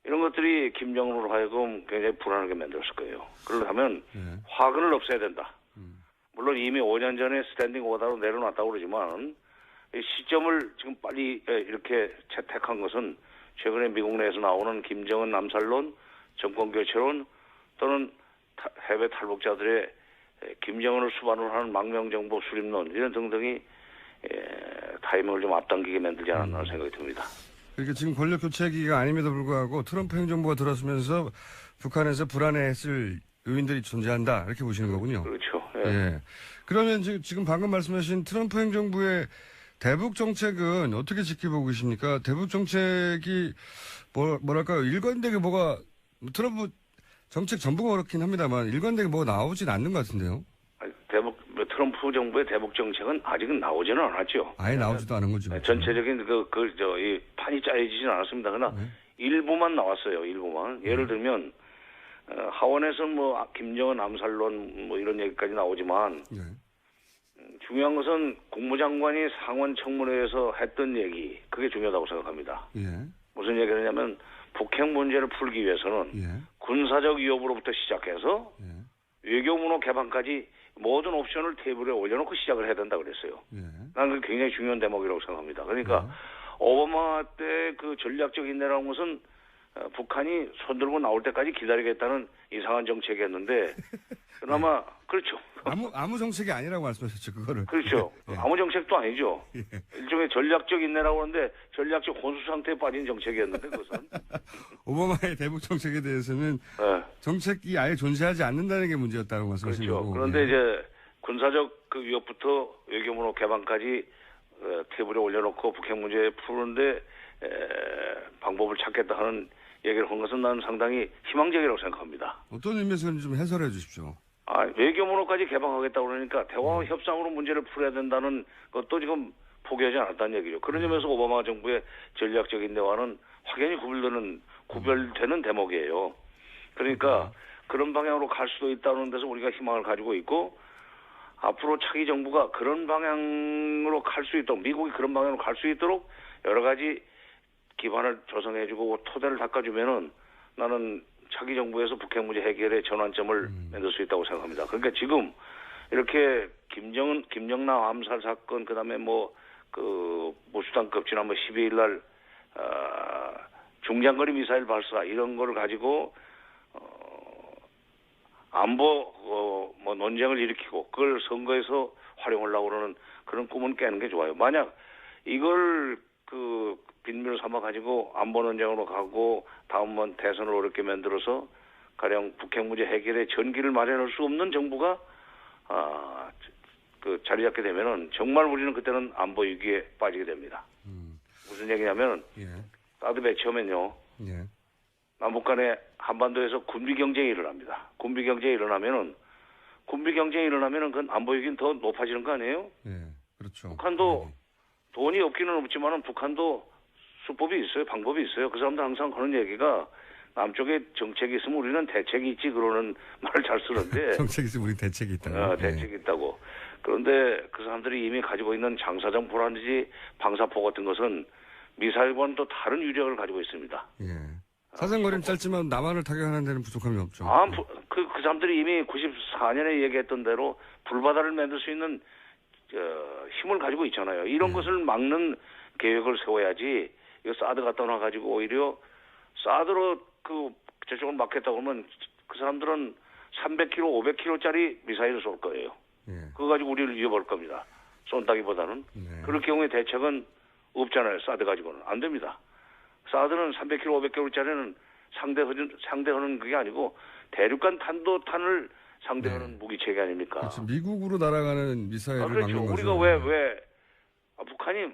이런 것들이 김정은으로 하여금 굉장히 불안하게 만들었을 거예요. 그러려면 예. 화근을 없애야 된다. 물론 이미 5년 전에 스탠딩 오더로 내려놨다고 그러지만 이 시점을 지금 빨리 이렇게 채택한 것은 최근에 미국 내에서 나오는 김정은 암살론, 정권 교체론 또는 해외 탈북자들의 김정은을 수반으로 하는 망명정부 수립론 이런 등등이 타이밍을 좀 앞당기게 만들지 않았나 생각이 듭니다. 그러니까 지금 권력 교체기가 아님에도 불구하고 트럼프 행정부가 들어서면서 북한에서 불안해했을 요인들이 존재한다 이렇게 보시는 거군요. 그렇죠. 예. 그러면 지금 방금 말씀하신 트럼프 행정부의 대북 정책은 어떻게 지켜보고 계십니까? 대북 정책이 뭐랄까요? 일관되게 트럼프 정책 전부가 그렇긴 합니다만 일관되게 뭐 나오진 않는 것 같은데요. 아니, 트럼프 정부의 대북 정책은 아직은 나오지는 않았죠. 아예 나오지도 않은 거죠. 네, 전체적인 이 판이 짜여지진 않았습니다. 그러나 일부만 나왔어요. 일부만. 예를 들면 하원에서 뭐 김정은 암살론 뭐 이런 얘기까지 나오지만 예. 중요한 것은 국무장관이 상원 청문회에서 했던 얘기 그게 중요하다고 생각합니다. 예. 무슨 얘기를 하냐면 북핵 문제를 풀기 위해서는 예. 군사적 위협으로부터 시작해서 예. 외교문호 개방까지 모든 옵션을 테이블에 올려놓고 시작을 해야 된다 그랬어요. 예. 나는 그게 굉장히 중요한 대목이라고 생각합니다. 그러니까 오바마 때 그 전략적 인내라는 것은 북한이 손들고 나올 때까지 기다리겠다는 이상한 정책이었는데 그나마 그렇죠. 아무 정책이 아니라고 말씀하셨죠, 그거를. 그렇죠. 예. 아무 정책도 아니죠. 예. 일종의 전략적 인내라고 하는데 전략적 혼수 상태에 빠진 정책이었는데 그것은. 오바마의 대북 정책에 대해서는 네. 정책이 아예 존재하지 않는다는 게 문제였다고 말씀하시는 그렇죠. 거고. 그런데 예. 이제 군사적 그 위협부터 외교문호 개방까지 테이블에 올려놓고 북핵 문제 푸는데 방법을 찾겠다 하는 얘기를 한 것은 나는 상당히 희망적이라고 생각합니다. 어떤 의미에서는 좀 해설해 주십시오. 외교문호까지 개방하겠다고 그러니까 대화 협상으로 문제를 풀어야 된다는 것도 지금 포기하지 않았다는 얘기죠. 그런 점에서 오바마 정부의 전략적인 대화는 확연히 구별되는 대목이에요. 그러니까 그런 방향으로 갈 수도 있다는 데서 우리가 희망을 가지고 있고 앞으로 차기 정부가 그런 방향으로 갈 수 있도록 미국이 그런 방향으로 갈 수 있도록 여러 가지 기반을 조성해주고 토대를 닦아주면은 나는 차기 정부에서 북핵 문제 해결의 전환점을 만들 수 있다고 생각합니다. 그러니까 지금 이렇게 김정남 암살 사건 그다음에 무수단급 지난번 12일 날 중장거리 미사일 발사 이런 거를 가지고 안보 논쟁을 일으키고 그걸 선거에서 활용하려고 그러는 그런 꿈은 깨는 게 좋아요. 만약 이걸 빈밀을 삼아 가지고 안보 논쟁으로 가고 다음번 대선을 어렵게 만들어서 가령 북핵 문제 해결에 전기를 마련할 수 없는 정부가 자리 잡게 되면은 정말 우리는 그때는 안보 위기에 빠지게 됩니다. 무슨 얘기냐면 예. 사드 배치하면요. 예. 남북 간에 한반도에서 군비 경쟁이 일어납니다. 군비 경쟁이 일어나면은 그건 안보 위기는 더 높아지는 거 아니에요? 예. 그렇죠. 북한도 돈이 없기는 없지만은 북한도 수법이 있어요. 방법이 있어요. 그 사람들 항상 하는 얘기가 남쪽에 정책이 있으면 우리는 대책이 있지 그러는 말을 잘 쓰는데 정책이 있으면 우리 대책이 있다. 대책이 있다고. 그런데 그 사람들이 이미 가지고 있는 장사정 보라든지 방사포 같은 것은 미사일과는 또 다른 유력을 가지고 있습니다. 예. 사정거리는 짧지만 남한을 타격하는 데는 부족함이 없죠. 그 사람들이 이미 94년에 얘기했던 대로 불바다를 만들 수 있는 힘을 가지고 있잖아요. 이런 것을 막는 계획을 세워야지. 이거 사드 갖다 놔가지고 오히려 사드로 저쪽을 막겠다고 하면 그 사람들은 300km, 500km짜리 미사일을 쏠 거예요. 예. 그거 가지고 우리를 이겨볼 겁니다. 쏜다기보다는. 네. 그럴 경우에 대책은 없잖아요. 사드 가지고는. 안 됩니다. 사드는 300km, 500km짜리는 상대하는 그게 아니고 대륙간 탄도탄을 상대하는 무기 체계 아닙니까? 그렇죠. 미국으로 날아가는 미사일을 그렇죠. 막는 거죠. 우리가 북한이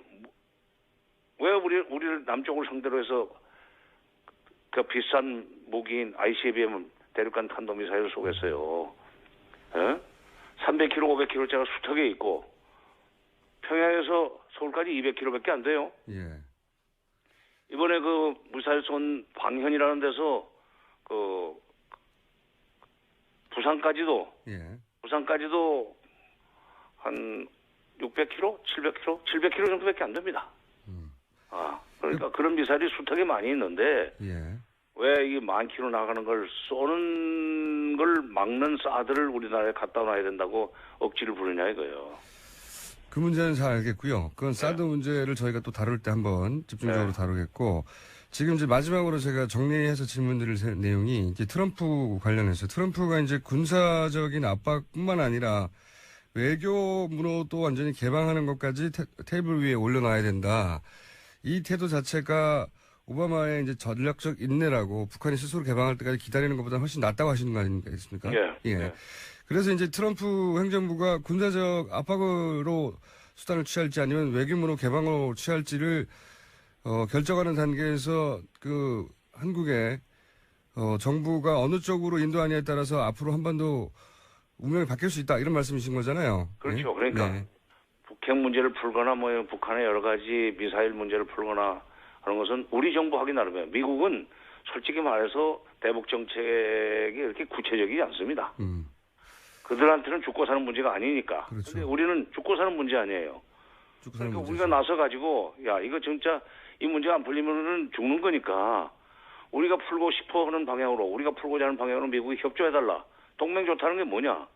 왜 우리를 남쪽을 상대로 해서 그 비싼 무기인 ICBM 대륙간 탄도 미사일을 쏘겠어요. 300km, 500km짜리가 수턱에 있고 평양에서 서울까지 200km밖에 안 돼요. 예. 이번에 그 미사일 쏜 방현이라는 데서 부산까지도 한 600km, 700km 정도밖에 안 됩니다. 그러니까 그런 미사일이 수턱에 많이 있는데 예. 왜 이 만 킬로 나가는 걸 쏘는 걸 막는 사드를 우리나라에 갖다 놔야 된다고 억지를 부르냐 이거예요. 그 문제는 잘 알겠고요. 그건 사드 문제를 저희가 또 다룰 때 한번 집중적으로 다루겠고 지금 이제 마지막으로 제가 정리해서 질문드릴 내용이 이제 트럼프 관련해서 트럼프가 이제 군사적인 압박뿐만 아니라 외교 문호도 완전히 개방하는 것까지 테이블 위에 올려놔야 된다. 이 태도 자체가 오바마의 이제 전략적 인내라고 북한이 스스로 개방할 때까지 기다리는 것보다 훨씬 낫다고 하시는 거 아니겠습니까? 예. 그래서 이제 트럼프 행정부가 군사적 압박으로 수단을 취할지 아니면 외교문호 개방으로 취할지를 결정하는 단계에서 한국의 정부가 어느 쪽으로 인도하냐에 따라서 앞으로 한반도 운명이 바뀔 수 있다 이런 말씀이신 거잖아요. 그렇죠. 네? 그러니까 네. 북핵 문제를 풀거나 뭐 북한의 여러 가지 미사일 문제를 풀거나 하는 것은 우리 정부 하기 나름이에요. 미국은 솔직히 말해서 대북 정책이 이렇게 구체적이지 않습니다. 그들한테는 죽고 사는 문제가 아니니까. 그렇죠. 근데 우리는 죽고 사는 문제 아니에요. 죽고 사는 그러니까 문제죠. 우리가 나서 가지고 야 이거 진짜 이 문제가 안 풀리면은 죽는 거니까 우리가 풀고 싶어 하는 방향으로 우리가 풀고자 하는 방향으로 미국이 협조해달라. 동맹 좋다는 게 뭐냐?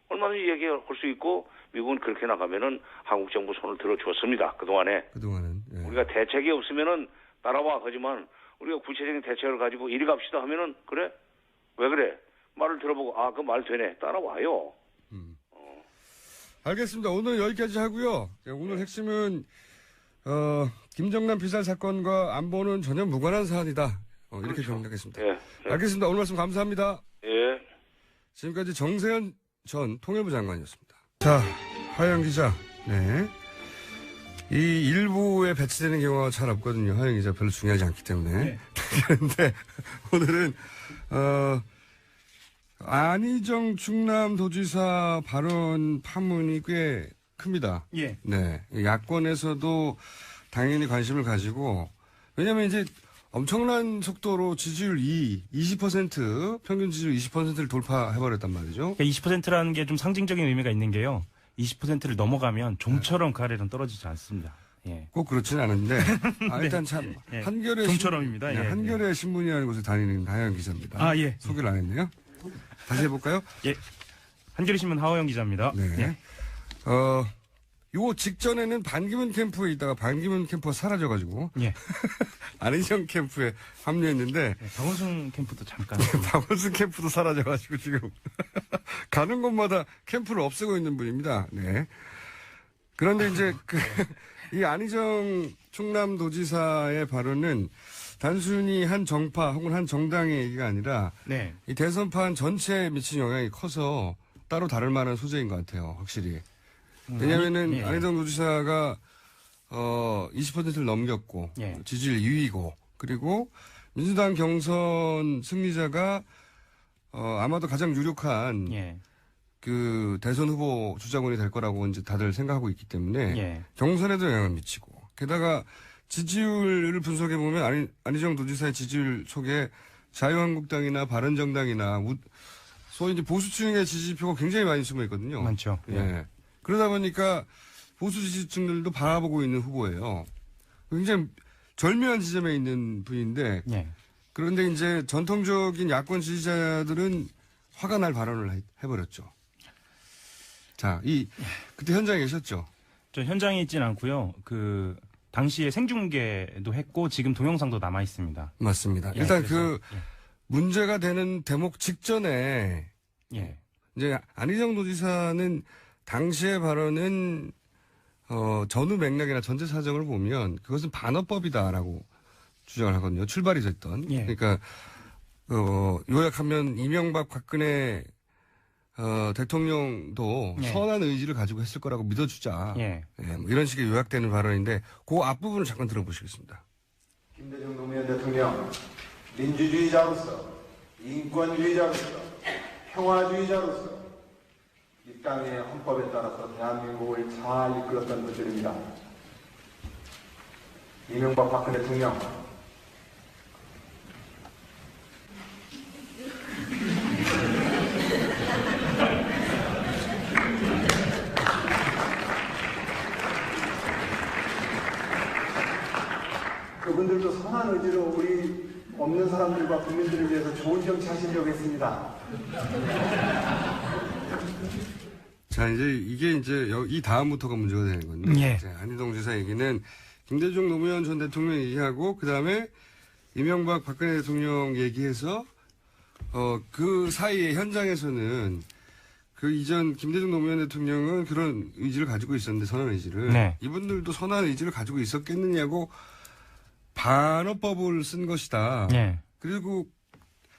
얼마든지 얘기할 수 있고 미국은 그렇게 나가면은 한국 정부 손을 들어주었습니다. 그동안에 예. 우리가 대책이 없으면은 따라와 하지만 우리가 구체적인 대책을 가지고 이리 갑시다 하면은 그래? 왜 그래? 말을 들어보고 그 말 되네. 따라와요. 알겠습니다. 오늘 여기까지 하고요. 오늘 핵심은 김정남 비살 사건과 안보는 전혀 무관한 사안이다. 이렇게 그렇죠. 정리하겠습니다. 예. 알겠습니다. 오늘 말씀 감사합니다. 예. 지금까지 정세현 전 통일부 장관이었습니다. 자, 하영 기자. 네. 이 일부에 배치되는 경우가 잘 없거든요. 하영 기자 별로 중요하지 않기 때문에. 네. 그런데 오늘은 안희정 충남도지사 발언 파문이 꽤 큽니다. 예. 네. 야권에서도 당연히 관심을 가지고, 왜냐면 이제 엄청난 속도로 지지율 20% 평균 지지율 20%를 돌파해버렸단 말이죠. 20%라는 게 좀 상징적인 의미가 있는 게요. 20%를 넘어가면 좀처럼 가래는 떨어지지 않습니다. 예. 꼭 그렇진 않은데, 일단 참, 예. 한겨레. 좀처럼입니다. 네, 예, 한겨레 신문이라는 곳에 다니는 하영 기자입니다. 예. 소개를 안 했네요. 다시 해볼까요? 예. 한겨레신문 하호영 기자입니다. 네. 예. 요 직전에는 반기문 캠프에 있다가 반기문 캠프가 사라져가지고, 예. 안희정 캠프에 합류했는데, 박원순 캠프도 잠깐. 박원순 캠프도 사라져가지고 지금 가는 곳마다 캠프를 없애고 있는 분입니다. 네. 그런데 이제 이 안희정 충남도지사의 발언은 단순히 한 정파 혹은 한 정당의 얘기가 아니라 네. 이 대선판 전체에 미친 영향이 커서 따로 다룰 만한 소재인 것 같아요. 확실히. 왜냐면은 예. 안희정 도지사가 20%를 넘겼고 예. 지지율 2위고 그리고 민주당 경선 승리자가 아마도 가장 유력한 예. 그 대선 후보 주자군이 될 거라고 이제 다들 생각하고 있기 때문에 예. 경선에도 영향을 미치고 게다가 지지율을 분석해 보면 안희정 도지사의 지지율 속에 자유한국당이나 바른정당이나 소위 이제 보수층의 지지표가 굉장히 많이 숨어 있거든요. 많죠. 예. 그러다 보니까 보수 지지층들도 바라보고 있는 후보예요. 굉장히 절묘한 지점에 있는 분인데 예. 그런데 이제 전통적인 야권 지지자들은 화가 날 발언을 해버렸죠. 자, 그때 현장에 계셨죠? 저 현장에 있진 않고요. 그 당시에 생중계도 했고 지금 동영상도 남아 있습니다. 맞습니다. 예, 일단 그래서, 문제가 되는 대목 직전에 예. 이제 안희정 도지사는 당시의 발언은 전후 맥락이나 전제 사정을 보면 그것은 반어법이다라고 주장을 하거든요. 출발이 됐던. 예. 그러니까 요약하면 이명박 박근혜 대통령도 예. 선한 의지를 가지고 했을 거라고 믿어주자. 예. 뭐 이런 식의 요약되는 발언인데 그 앞부분을 잠깐 들어보시겠습니다. 김대중 노무현 대통령 민주주의자로서 인권주의자로서 평화주의자로서 이 땅의 헌법에 따라서 대한민국을 잘 이끌었던 분들입니다. 이명박 박근혜 대통령 그분들도 선한 의지로 우리 없는 사람들과 국민들을 위해서 좋은 정치 하시려고 했습니다. 자, 이게 이 다음부터가 문제가 되는 건데. 예. 안희정 지사 얘기는 김대중 노무현 전 대통령 얘기하고, 그 다음에 이명박 박근혜 대통령 얘기해서, 그 사이에 현장에서는 그 이전 김대중 노무현 대통령은 그런 의지를 가지고 있었는데, 선한 의지를. 네. 이분들도 선한 의지를 가지고 있었겠느냐고 반어법을 쓴 것이다. 예. 그리고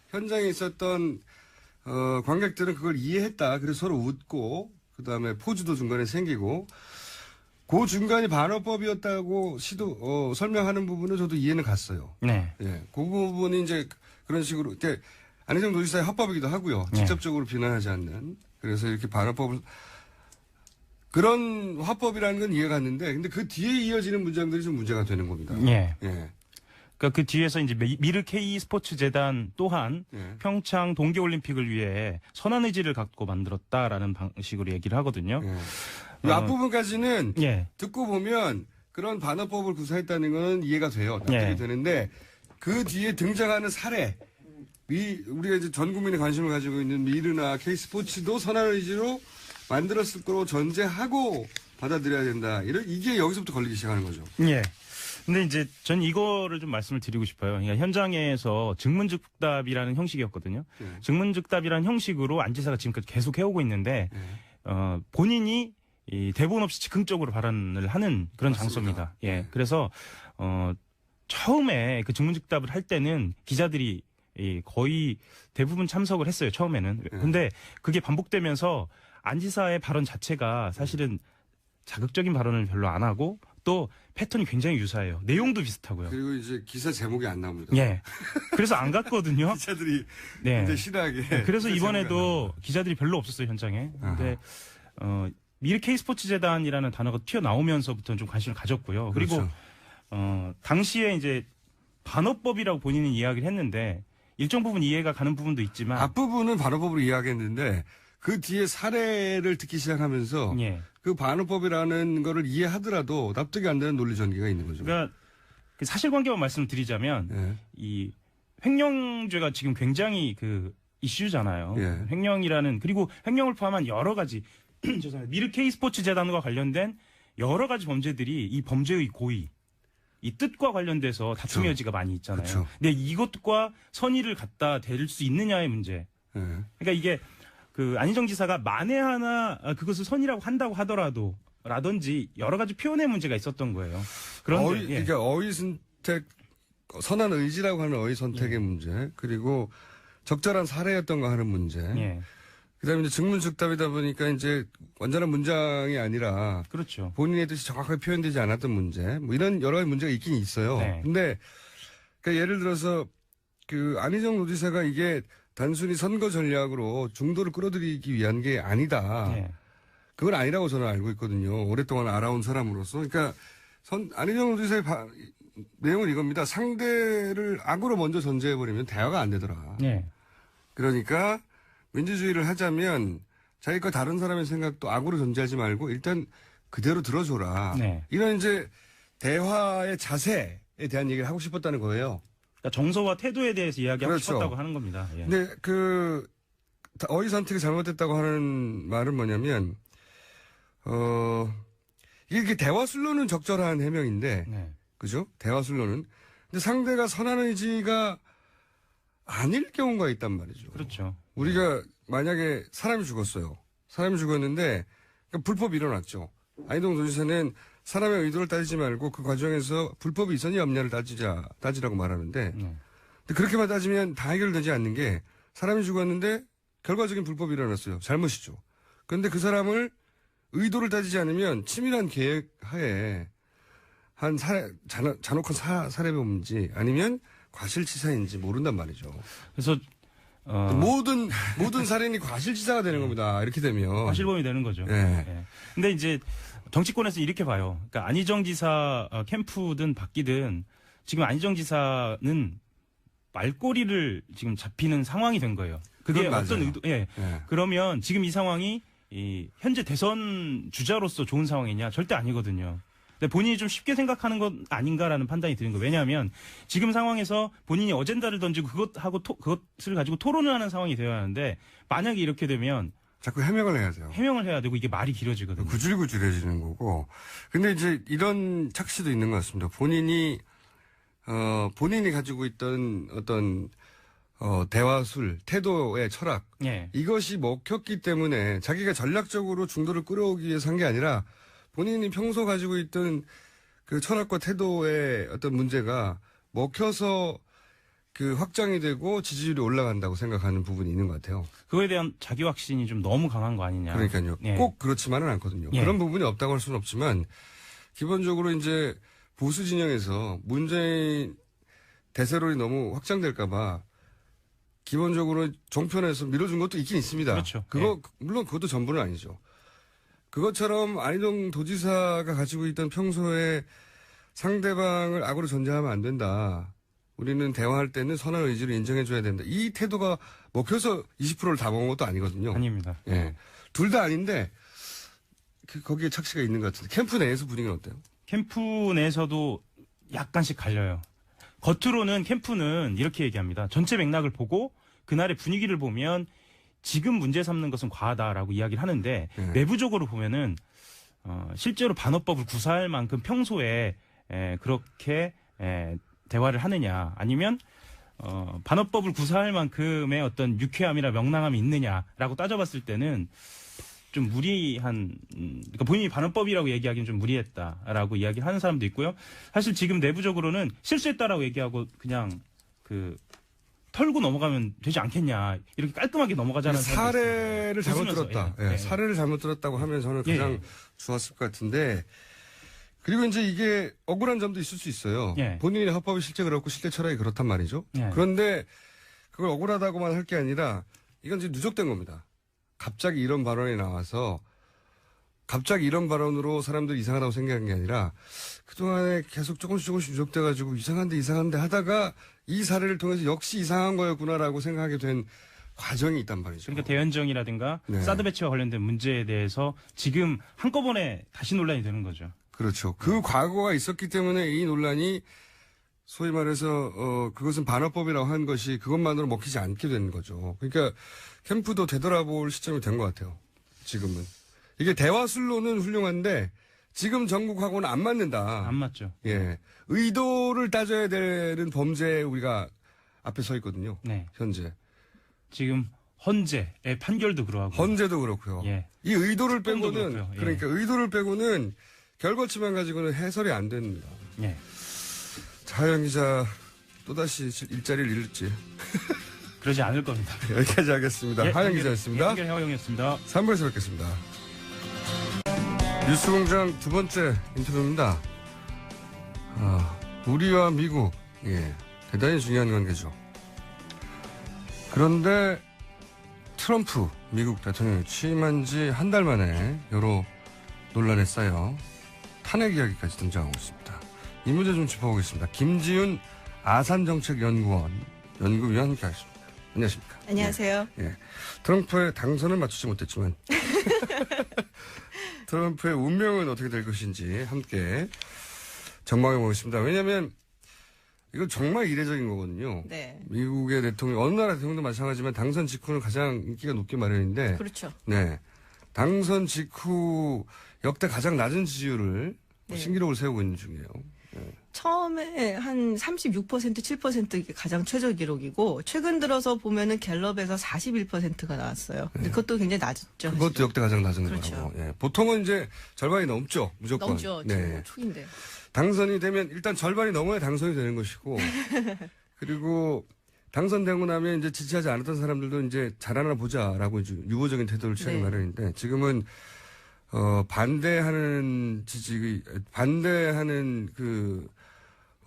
현장에 있었던 관객들은 그걸 이해했다. 그래서 서로 웃고 그다음에 포즈도 중간에 생기고 그 중간이 반어법이었다고 설명하는 부분은 저도 이해는 갔어요. 네. 예. 그 부분이 이제 그런 식으로 이렇게 안희정 도지사의 합법이기도 하고요. 직접적으로 비난하지 않는. 그래서 이렇게 반합법을 그런 화법이라는 건 이해가 갔는데 근데 그 뒤에 이어지는 문장들이 좀 문제가 되는 겁니다. 예. 예. 그러니까 그 뒤에서 이제 미르 K 스포츠 재단 또한 예. 평창 동계올림픽을 위해 선한 의지를 갖고 만들었다라는 방식으로 얘기를 하거든요. 이 앞부분까지는 예. 듣고 보면 그런 반어법을 구사했다는 건 이해가 돼요. 납득이 예. 되는데 그 뒤에 등장하는 사례, 우리가 이제 전 국민의 관심을 가지고 있는 미르나 K스포츠도 선한 의지로 만들었을 거로 전제하고 받아들여야 된다. 이게 여기서부터 걸리기 시작하는 거죠. 예. 근데 이제 전 이거를 좀 말씀을 드리고 싶어요. 그러니까 현장에서 증문즉답이라는 형식이었거든요. 예. 증문즉답이라는 형식으로 안 지사가 지금까지 계속 해오고 있는데 본인이 이 대본 없이 즉흥적으로 발언을 하는 그런 맞습니다. 장소입니다. 예. 네. 그래서 처음에 그 증문즉답을 할 때는 기자들이 거의 대부분 참석을 했어요. 처음에는. 근데 그게 반복되면서 안 지사의 발언 자체가 사실은 자극적인 발언을 별로 안 하고 또 패턴이 굉장히 유사해요. 내용도 비슷하고요. 그리고 이제 기사 제목이 안 나옵니다. 예. 그래서 안 갔거든요. 기자들이 네. 굉장히 신나게. 그래서 기사 제목이 이번에도 기자들이 별로 없었어요, 현장에. 근데 미르 K 스포츠 재단이라는 단어가 튀어나오면서부터는 좀 관심을 가졌고요. 그리고 그렇죠. 당시에 이제 반어법이라고 본인은 이야기를 했는데 일정 부분 이해가 가는 부분도 있지만 앞부분은 반어법으로 이야기했는데 그 뒤에 사례를 듣기 시작하면서 예. 그 반어법이라는 거를 이해하더라도 납득이 안 되는 논리 전개가 있는 거죠. 그러니까 그 사실관계만 말씀을 드리자면 예. 이 횡령죄가 지금 굉장히 그 이슈잖아요. 예. 횡령이라는 그리고 횡령을 포함한 여러 가지 죄송합니다. 미르 K 스포츠 재단과 관련된 여러 가지 범죄들이 이 범죄의 고의 이 뜻과 관련돼서 다툼의 여지가 많이 있잖아요. 그쵸. 근데 이것과 선의를 갖다 댈 수 있느냐의 문제. 예. 그러니까 이게 그 안희정 지사가 만에 하나 그것을 선의라고 한다고 하더라도 라든지 여러 가지 표현의 문제가 있었던 거예요. 그런데 그러니까 어휘 선택, 선한 의지라고 하는 어휘 선택의 문제, 그리고 적절한 사례였던가 하는 문제. 예. 그다음에 이제 증문즉답이다 보니까 이제 완전한 문장이 아니라 그렇죠. 본인의 뜻이 정확하게 표현되지 않았던 문제, 뭐 이런 여러 가지 문제가 있긴 있어요. 네. 근데 그러니까 예를 들어서 그 안희정 노지사가 이게 단순히 선거 전략으로 중도를 끌어들이기 위한 게 아니다. 예. 그건 아니라고 저는 알고 있거든요. 오랫동안 알아온 사람으로서. 그러니까 안희정 노지사의 내용은 이겁니다. 상대를 악으로 먼저 전제해버리면 대화가 안 되더라. 예. 그러니까 민주주의를 하자면 자기 거 다른 사람의 생각도 악으로 전제하지 말고 일단 그대로 들어줘라. 네. 이런 이제 대화의 자세에 대한 얘기를 하고 싶었다는 거예요. 그러니까 정서와 태도에 대해서 이야기하고 그렇죠. 싶었다고 하는 겁니다. 예. 근데 그 어휘 선택이 잘못됐다고 하는 말은 뭐냐면 이게 대화술로는 적절한 해명인데 네. 그죠? 대화술로는. 근데 상대가 선한 의지가 아닐 경우가 있단 말이죠. 그렇죠. 우리가 만약에 사람이 죽었어요. 사람이 죽었는데 그러니까 불법이 일어났죠. 안희정 도지사는 사람의 의도를 따지지 말고 그 과정에서 불법이 있었냐 없냐를 따지라고 말하는데 근데 그렇게만 따지면 다 해결되지 않는 게 사람이 죽었는데 결과적인 불법이 일어났어요. 잘못이죠. 그런데 그 사람을 의도를 따지지 않으면 치밀한 계획 하에 한 잔혹한 살해범인지 아니면 과실치사인지 모른단 말이죠. 그래서 모든 살인이 과실치사가 되는 겁니다. 이렇게 되면 과실범이 되는 거죠. 예. 예. 근데 이제 정치권에서 이렇게 봐요. 그러니까 안희정 지사 캠프든 바뀌든 지금 안희정 지사는 말꼬리를 지금 잡히는 상황이 된 거예요. 그게 그건 어떤 맞아요. 의도? 예. 예. 그러면 지금 이 상황이 현재 대선 주자로서 좋은 상황이냐? 절대 아니거든요. 근데 본인이 좀 쉽게 생각하는 건 아닌가라는 판단이 드는 거예요. 왜냐하면 지금 상황에서 본인이 어젠다를 던지고 그것을 가지고 토론을 하는 상황이 되어야 하는데 만약에 이렇게 되면 자꾸 해명을 해야 돼요. 해명을 해야 되고 이게 말이 길어지거든요. 구질구질해지는 거고. 근데 이제 이런 착시도 있는 것 같습니다. 본인이 가지고 있던 어떤 대화술, 태도의 철학 예. 이것이 먹혔기 때문에 자기가 전략적으로 중도를 끌어오기 위해서 한 게 아니라 본인이 평소 가지고 있던 그 철학과 태도의 어떤 문제가 먹혀서 그 확장이 되고 지지율이 올라간다고 생각하는 부분이 있는 것 같아요. 그거에 대한 자기 확신이 좀 너무 강한 거 아니냐. 그러니까요. 예. 꼭 그렇지만은 않거든요. 예. 그런 부분이 없다고 할 수는 없지만 기본적으로 이제 보수 진영에서 문재인 대세론이 너무 확장될까봐 기본적으로 종편에서 밀어준 것도 있긴 있습니다. 그렇죠. 물론 그것도 전부는 아니죠. 그것처럼 안희정 도지사가 가지고 있던 평소에 상대방을 악으로 전제하면 안 된다. 우리는 대화할 때는 선한 의지를 인정해줘야 된다. 이 태도가 먹혀서 20%를 다 먹은 것도 아니거든요. 아닙니다. 예. 둘 다 아닌데, 거기에 착시가 있는 것 같은데. 캠프 내에서 분위기는 어때요? 캠프 내에서도 약간씩 갈려요. 겉으로는 캠프는 이렇게 얘기합니다. 전체 맥락을 보고 그날의 분위기를 보면 지금 문제 삼는 것은 과하다라고 이야기를 하는데 내부적으로 보면은 실제로 반어법을 구사할 만큼 평소에 그렇게 대화를 하느냐 아니면 반어법을 구사할 만큼의 어떤 유쾌함이나 명랑함이 있느냐라고 따져봤을 때는 좀 무리한, 그러니까 본인이 반어법이라고 얘기하기는 좀 무리했다라고 이야기를 하는 사람도 있고요. 사실 지금 내부적으로는 실수했다라고 얘기하고 그냥 털고 넘어가면 되지 않겠냐. 이렇게 깔끔하게 넘어가자는 사례를 잘못 웃으면서, 들었다. 예. 사례를 잘못 들었다고 하면 저는 가장 좋았을 것 같은데, 그리고 이제 이게 억울한 점도 있을 수 있어요. 예. 본인의 합법이 실제 그렇고 실제 철학이 그렇단 말이죠. 예. 그런데 그걸 억울하다고만 할 게 아니라 이건 이제 누적된 겁니다. 갑자기 이런 발언이 나와서 갑자기 이런 발언으로 사람들이 이상하다고 생각한 게 아니라 그동안에 계속 조금씩 누적돼가지고 이상한데 하다가 이 사례를 통해서 역시 이상한 거였구나라고 생각하게 된 과정이 있단 말이죠. 그러니까 대연정이라든가 네. 사드 배치와 관련된 문제에 대해서 지금 한꺼번에 다시 논란이 되는 거죠. 그렇죠. 그 과거가 있었기 때문에 이 논란이 소위 말해서 그것은 반어법이라고 한 것이 그것만으로 먹히지 않게 되는 거죠. 그러니까 캠프도 되돌아볼 시점이 된 것 같아요. 지금은. 이게 대화술로는 훌륭한데 지금 정국하고는 안 맞는다. 안 맞죠. 예. 의도를 따져야 되는 범죄에 우리가 앞에 서 있거든요. 네. 현재. 지금 헌재의 판결도 그러하고. 헌재도 그렇고요. 예. 이 의도를 특검도 빼고는 그렇고요. 예. 그러니까 의도를 빼고는 결과치만 가지고는 해설이 안 됩니다. 예. 하영 기자 또다시 일자리를 잃을지 그러지 않을 겁니다. 여기까지 하겠습니다. 예, 하영 기자였습니다. 한결 해화영이었습니다. 3부에서 뵙겠습니다. 뉴스공장 두 번째 인터뷰입니다. 우리와 미국, 대단히 중요한 관계죠. 그런데 트럼프 미국 대통령이 취임한 지 한 달 만에 여러 논란에 쌓여 탄핵 이야기까지 등장하고 있습니다. 이 문제 좀 짚어보겠습니다. 김지윤 아산정책연구원 연구위원 함께하겠습니다. 안녕하십니까? 안녕하세요. 예. 트럼프의 당선을 맞추지 못했지만 트럼프의 운명은 어떻게 될 것인지 함께 전망해 보겠습니다. 왜냐하면 이건 정말 이례적인 거거든요. 네. 미국의 대통령, 어느 나라 대통령도 마찬가지지만 당선 직후는 가장 인기가 높게 마련인데 그렇죠. 네. 당선 직후 역대 가장 낮은 지지율을 네. 신기록을 세우고 있는 중이에요. 처음에 한 36%, 7% 이게 가장 최저 기록이고 최근 들어서 보면은 갤럽에서 41%가 나왔어요. 근데 그것도 굉장히 낮았죠. 그것도 사실은. 역대 가장 낮은 그렇죠. 거라고. 예. 보통은 이제 절반이 넘죠. 무조건. 넘죠. 지금 초인데. 당선이 되면 일단 절반이 넘어야 당선이 되는 것이고 그리고 당선되고 나면 이제 지지하지 않았던 사람들도 이제 잘하나 보자라고 이제 유보적인 태도를 취하기 네. 마련인데 지금은 반대하는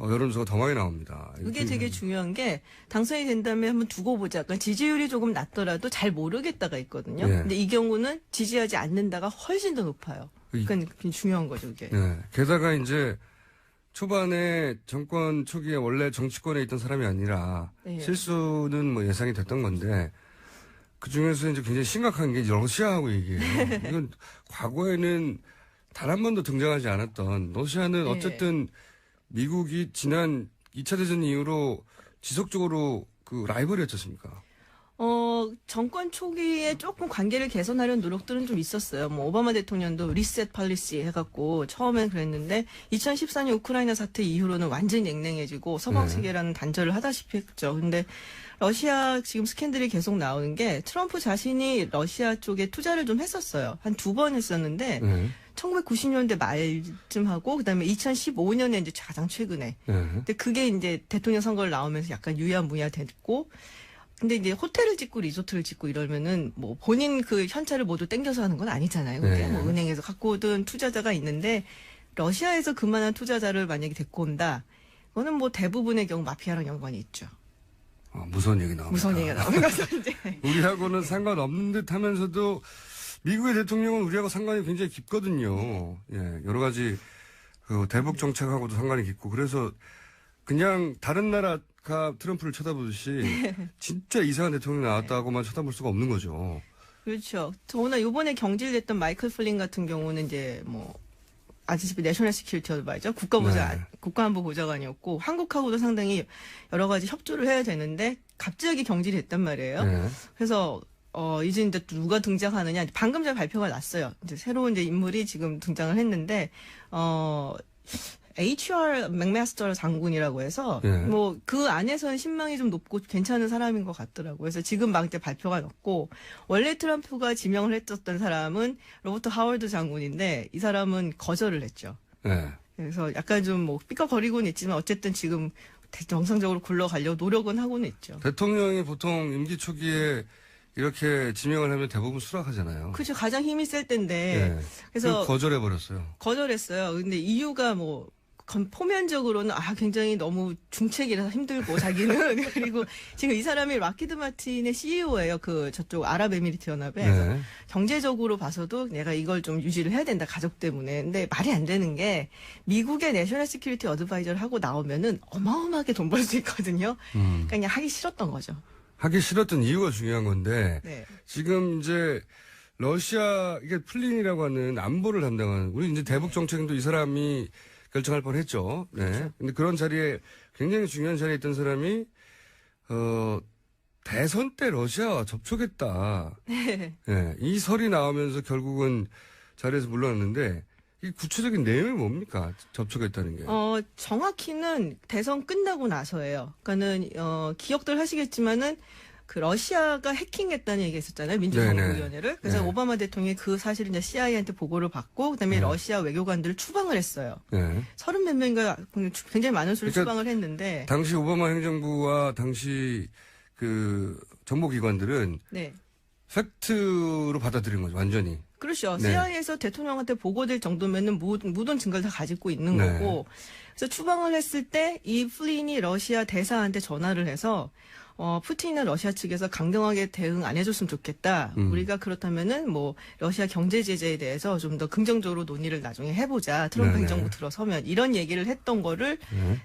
여론조사가 더 많이 나옵니다. 그게 되게 중요한 게 당선이 된다면 한번 두고 보자. 그러니까 지지율이 조금 낮더라도 잘 모르겠다가 있거든요. 네. 근데 이 경우는 지지하지 않는다가 훨씬 더 높아요. 그러니까 그게 중요한 거죠, 이게. 네. 게다가 이제 초반에 정권 초기에 원래 정치권에 있던 사람이 아니라 네. 실수는 뭐 예상이 됐던 건데 그 중에서 이제 굉장히 심각한 게 러시아하고 얘기해요. 이건 과거에는 단 한 번도 등장하지 않았던 러시아는 네. 어쨌든 미국이 지난 2차 대전 이후로 지속적으로 그 라이벌이었지 않습니까? 정권 초기에 조금 관계를 개선하려는 노력들은 좀 있었어요. 뭐 오바마 대통령도 리셋 팔리시 해갖고 처음엔 그랬는데 2014년 우크라이나 사태 이후로는 완전히 냉랭해지고 서방 네. 세계라는 단절을 하다시피 했죠. 근데 러시아 지금 스캔들이 계속 나오는 게 트럼프 자신이 러시아 쪽에 투자를 좀 했었어요. 한 2번 했었는데 네. 1990년대 말쯤 하고 그다음에 2015년에 이제 가장 최근에. 네. 근데 그게 이제 대통령 선거를 나오면서 약간 유야무야 됐고 근데 이제 호텔을 짓고 리조트를 짓고 이러면은 뭐 본인 그 현찰을 모두 땡겨서 하는 건 아니잖아요. 그게 네. 뭐 은행에서 갖고 오든 투자자가 있는데 러시아에서 그만한 투자자를 만약에 데리고 온다. 그거는 뭐 대부분의 경우 마피아랑 연관이 있죠. 무서운 얘기 나옵니다. 무서운 얘기가 나오는 거죠, 이제. 우리하고는 상관없는 듯 하면서도 미국의 대통령은 우리하고 상관이 굉장히 깊거든요. 예, 여러 가지 그 대북 정책하고도 상관이 깊고 그래서 그냥 다른 나라가 트럼프를 쳐다보듯이 진짜 이상한 대통령이 나왔다고만 쳐다볼 수가 없는 거죠. 그렇죠. 더구나 요번에 경질됐던 마이클 플린 같은 경우는 이제 아시다시피 내셔널 시큐리티 어드바이저 국가안보 보좌관이었고 한국하고도 상당히 여러 가지 협조를 해야 되는데 갑자기 경질이 됐단 말이에요. 네. 그래서 이제 이제 누가 등장하느냐 방금 전에 발표가 났어요. 이제 새로운 이제 인물이 지금 등장을 했는데 HR 맥마스터 장군이라고 해서 네. 그 안에서는 신망이 좀 높고 괜찮은 사람인 것 같더라고요. 그래서 지금 막 이제 발표가 났고 원래 트럼프가 지명을 했었던 사람은 로버트 하워드 장군인데 이 사람은 거절을 했죠. 네. 그래서 약간 좀 삐걱거리고는 있지만 어쨌든 지금 정상적으로 굴러가려고 노력은 하고는 있죠. 대통령이 보통 임기 초기에 이렇게 지명을 하면 대부분 수락하잖아요. 그죠. 가장 힘이 셀 때인데. 네. 그래서 거절해버렸어요. 거절했어요. 근데 이유가 포면적으로는 굉장히 너무 중책이라서 힘들고 자기는 그리고 지금 이 사람이 락히드 마틴의 CEO예요. 저쪽 아랍에미리트 연합에. 네. 경제적으로 봐서도 내가 이걸 좀 유지를 해야 된다 가족 때문에. 근데 말이 안 되는 게 미국의 내셔널 시큐리티 어드바이저를 하고 나오면은 어마어마하게 돈 벌 수 있거든요. 그러니까 그냥 하기 싫었던 거죠. 하기 싫었던 이유가 중요한 건데 네. 지금 이제 러시아 이게 플린이라고 하는 안보를 담당하는 우리 이제 대북 정책도 이 사람이 결정할 뻔했죠. 네. 그렇죠. 근데 그런 자리에 굉장히 중요한 자리에 있던 사람이 대선 때 러시아와 접촉했다. 네. 네. 이 설이 나오면서 결국은 자리에서 물러났는데 이 구체적인 내용이 뭡니까? 접촉했다는 게. 정확히는 대선 끝나고 나서예요. 그러니까는 기억들 하시겠지만은 그 러시아가 해킹했다는 얘기가 있었잖아요. 민주정부위원회를. 그래서 네. 오바마 대통령이 그 사실을 이제 CIA한테 보고를 받고 그다음에 네. 러시아 외교관들을 추방을 했어요. 네. 30몇 명인가 굉장히 많은 수를 그러니까 추방을 했는데 당시 오바마 행정부와 당시 그 정보기관들은 네. 팩트로 받아들인 거죠. 완전히. 그렇죠. 네. CIA에서 대통령한테 보고될 정도면은 모든 증거를 다 가지고 있는 네. 거고. 그래서 추방을 했을 때 이 플린이 러시아 대사한테 전화를 해서 푸틴이나 러시아 측에서 강경하게 대응 안 해줬으면 좋겠다. 우리가 그렇다면은 러시아 경제 제재에 대해서 좀 더 긍정적으로 논의를 나중에 해보자. 트럼프 네네. 행정부 들어서면 이런 얘기를 했던 거를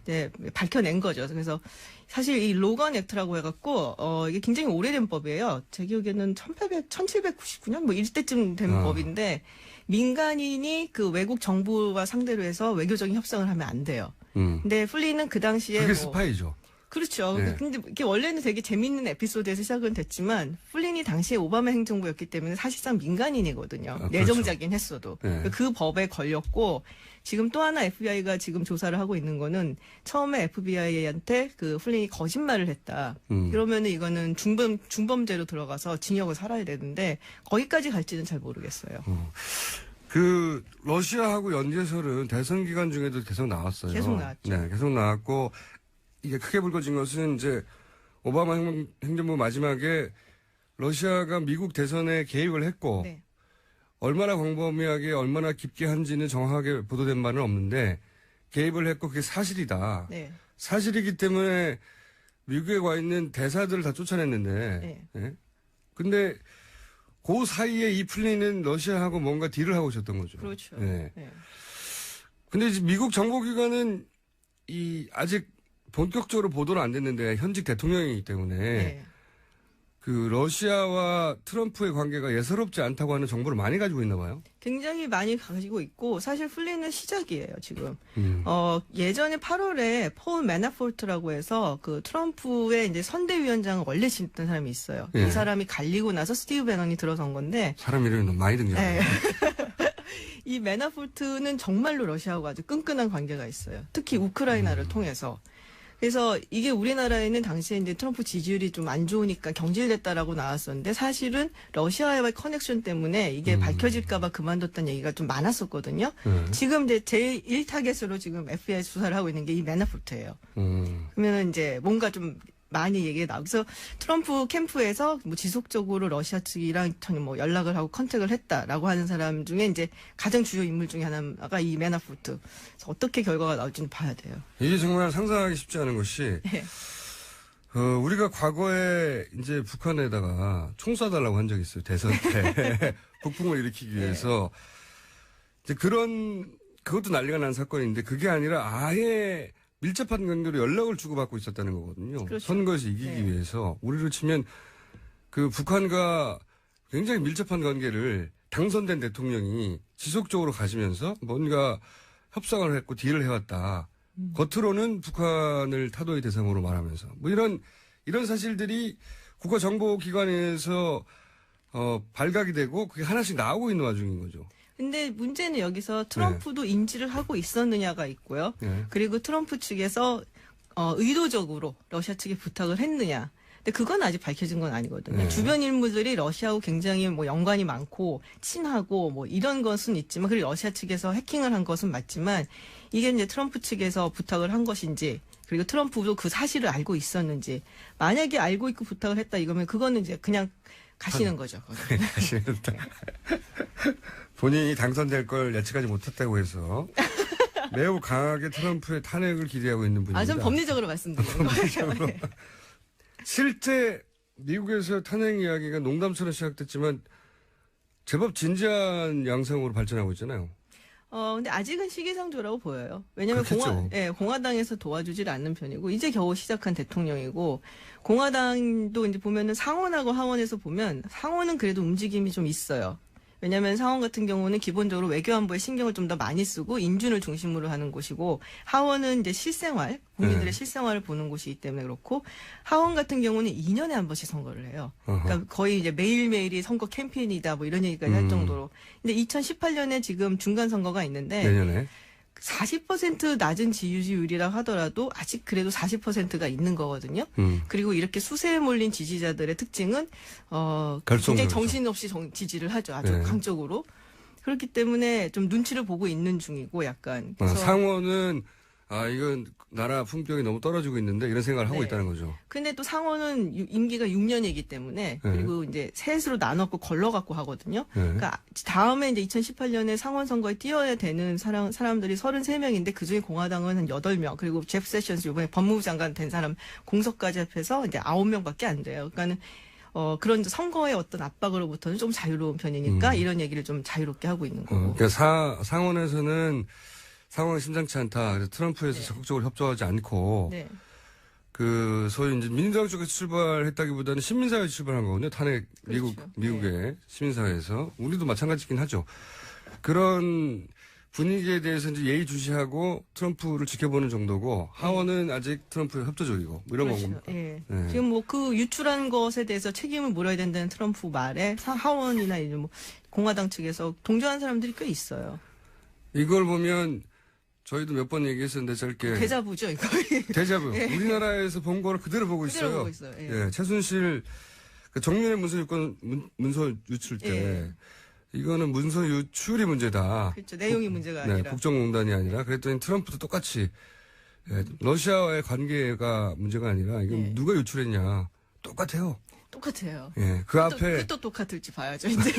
이제 밝혀낸 거죠. 그래서 사실 이 로건 액트라고 해갖고 이게 굉장히 오래된 법이에요. 제 기억에는 1799년 이때쯤 된 법인데 민간인이 그 외국 정부와 상대로 해서 외교적인 협상을 하면 안 돼요. 근데 플린은 그 당시에 그게 스파이죠. 그렇죠. 네. 근데 이게 원래는 되게 재밌는 에피소드에서 시작은 됐지만 플린이 당시에 오바마 행정부였기 때문에 사실상 민간인이거든요. 그렇죠. 내정자긴 했어도. 네. 그 법에 걸렸고 지금 또 하나 FBI가 지금 조사를 하고 있는 거는 처음에 FBI한테 그 플린이 거짓말을 했다. 그러면은 이거는 중범죄로 들어가서 징역을 살아야 되는데 거기까지 갈지는 잘 모르겠어요. 그 러시아하고 연계설은 대선 기간 중에도 계속 나왔어요. 계속 나왔죠. 네, 계속 나왔고 이게 크게 불거진 것은 이제 오바마 행정부 마지막에 러시아가 미국 대선에 개입을 했고 네. 얼마나 광범위하게 얼마나 깊게 한지는 정확하게 보도된 바는 없는데 개입을 했고 그게 사실이다. 네. 사실이기 때문에 미국에 와 있는 대사들을 다 쫓아냈는데 네. 예? 근데 그 사이에 이 플린은 러시아하고 뭔가 딜을 하고 있었던 거죠. 그렇죠. 네. 네. 근데 이제 미국 정보기관은 아직 본격적으로 보도는 안 됐는데 현직 대통령이기 때문에 네. 그 러시아와 트럼프의 관계가 예사롭지 않다고 하는 정보를 많이 가지고 있나 봐요. 굉장히 많이 가지고 있고 사실 플린은 시작이에요 지금. 음. 예전에 8월에 폴 매나포르트라고 해서 그 트럼프의 이제 선대위원장을 원래 지냈던 사람이 있어요. 예. 이 사람이 갈리고 나서 스티브 배넌이 들어선 건데 사람 이름이 너무 많이 등장해요. 네. 이 매나포르트는 정말로 러시아하고 아주 끈끈한 관계가 있어요. 특히 우크라이나를 통해서. 그래서 이게 우리나라에는 당시에 이제 트럼프 지지율이 좀 안 좋으니까 경질됐다라고 나왔었는데 사실은 러시아와의 커넥션 때문에 이게 밝혀질까봐 그만뒀다는 얘기가 좀 많았었거든요. 지금 이제 제일 1타겟으로 지금 FBI 수사를 하고 있는 게 이 매나포르트예요. 그러면은 이제 뭔가 좀 많이 얘기가 나오고 그래서 트럼프 캠프에서 지속적으로 러시아 측이랑 연락을 하고 컨택을 했다라고 하는 사람 중에 이제 가장 주요 인물 중에 하나가 이 매나포르트. 그래서 어떻게 결과가 나올지는 봐야 돼요. 이게 정말 상상하기 쉽지 않은 것이 네. 우리가 과거에 이제 북한에다가 총 쏴달라고 한 적이 있어요. 대선 때. 북풍을 일으키기 위해서. 이제 그것도 난리가 난 사건인데 그게 아니라 아예 밀접한 관계로 연락을 주고받고 있었다는 거거든요. 그렇죠. 선거에서 이기기 위해서. 우리로 치면 그 북한과 굉장히 밀접한 관계를 당선된 대통령이 지속적으로 가지면서 뭔가 협상을 했고 딜을 해왔다. 겉으로는 북한을 타도의 대상으로 말하면서 뭐 이런 사실들이 국가정보기관에서 발각이 되고 그게 하나씩 나오고 있는 와중인 거죠. 근데 문제는 여기서 트럼프도 인지를 하고 있었느냐가 있고요. 네. 그리고 트럼프 측에서 의도적으로 러시아 측에 부탁을 했느냐. 근데 그건 아직 밝혀진 건 아니거든요. 네. 주변 인물들이 러시아하고 굉장히 뭐 연관이 많고 친하고 뭐 이런 것은 있지만 그리고 러시아 측에서 해킹을 한 것은 맞지만 이게 이제 트럼프 측에서 부탁을 한 것인지 그리고 트럼프도 그 사실을 알고 있었는지 만약에 알고 있고 부탁을 했다 이거면 그거는 이제 그냥 가시는 거죠. 본인이 당선될 걸 예측하지 못했다고 해서 매우 강하게 트럼프의 탄핵을 기대하고 있는 분입니다. 좀 법리적으로 말씀드리는 거예요. 네. 실제 미국에서 탄핵 이야기가 농담처럼 시작됐지만 제법 진지한 양상으로 발전하고 있잖아요. 근데 아직은 시기상조라고 보여요. 왜냐면 그렇겠죠. 공화당에서 도와주질 않는 편이고, 이제 겨우 시작한 대통령이고, 공화당도 이제 보면은 상원하고 하원에서 보면, 상원은 그래도 움직임이 좀 있어요. 왜냐하면 상원 같은 경우는 기본적으로 외교안보에 신경을 좀 더 많이 쓰고 인준을 중심으로 하는 곳이고 하원은 이제 실생활 국민들의 네. 실생활을 보는 곳이기 때문에 그렇고 하원 같은 경우는 2년에 한 번씩 선거를 해요. 그러니까 거의 이제 매일매일이 선거 캠페인이다 뭐 이런 얘기까지 할 정도로. 근데 2018년에 지금 중간 선거가 있는데 내년에 40% 낮은 지지율이라 하더라도 아직 그래도 40%가 있는 거거든요. 그리고 이렇게 수세에 몰린 지지자들의 특징은 굉장히 결속력이죠. 정신없이 지지를 하죠. 아주 네. 강적으로. 그렇기 때문에 좀 눈치를 보고 있는 중이고 약간. 상원은 이건 나라 품격이 너무 떨어지고 있는데 이런 생각을 하고 네. 있다는 거죠. 근데 또 상원은 임기가 6년이기 때문에 그리고 이제 셋으로 나눠갖고 걸러갖고 하거든요. 네. 그러니까 다음에 이제 2018년에 상원 선거에 뛰어야 되는 사람들이 33명인데 그중에 공화당은 한 8명 그리고 제프 세션스 이번에 법무부 장관 된 사람 공석까지 합해서 이제 9명밖에 안 돼요. 그러니까는 그런 선거의 어떤 압박으로부터는 좀 자유로운 편이니까 이런 얘기를 좀 자유롭게 하고 있는 거고. 그러니까 상원에서는 상황이 심상치 않다. 그래서 트럼프에서 적극적으로 협조하지 않고 네. 그 소위 이제 민주당 쪽에서 출발했다기보다는 시민사회에서 출발한 거거든요. 탄핵 그렇죠. 미국의 시민사회에서 우리도 마찬가지긴 하죠. 그런 분위기에 대해서 이제 예의주시하고 트럼프를 지켜보는 정도고 하원은 아직 트럼프에 협조적이고 뭐 이런 그렇죠. 겁니다. 예. 네. 지금 뭐 그 유출한 것에 대해서 책임을 물어야 된다는 트럼프 말에 하원이나 이제 뭐 공화당 측에서 동조한 사람들이 꽤 있어요. 이걸 보면 저희도 몇 번 얘기했었는데 짧게 데자부죠, 이거. 대자부. 우리나라에서 본 거를 그대로 보고 그대로 있어요. 보고 있어요. 예. 예, 최순실 그 정윤회 문서 유권 문서 유출 때 예. 이거는 문서 유출이 문제다. 그렇죠. 내용이 문제가 네, 아니라. 국정농단이 아니라 그랬더니 트럼프도 똑같이 러시아와의 관계가 문제가 아니라 이건 예. 누가 유출했냐 똑같아요. 똑같아요. 예, 그 앞에 또 똑같을지 봐야죠, 이제.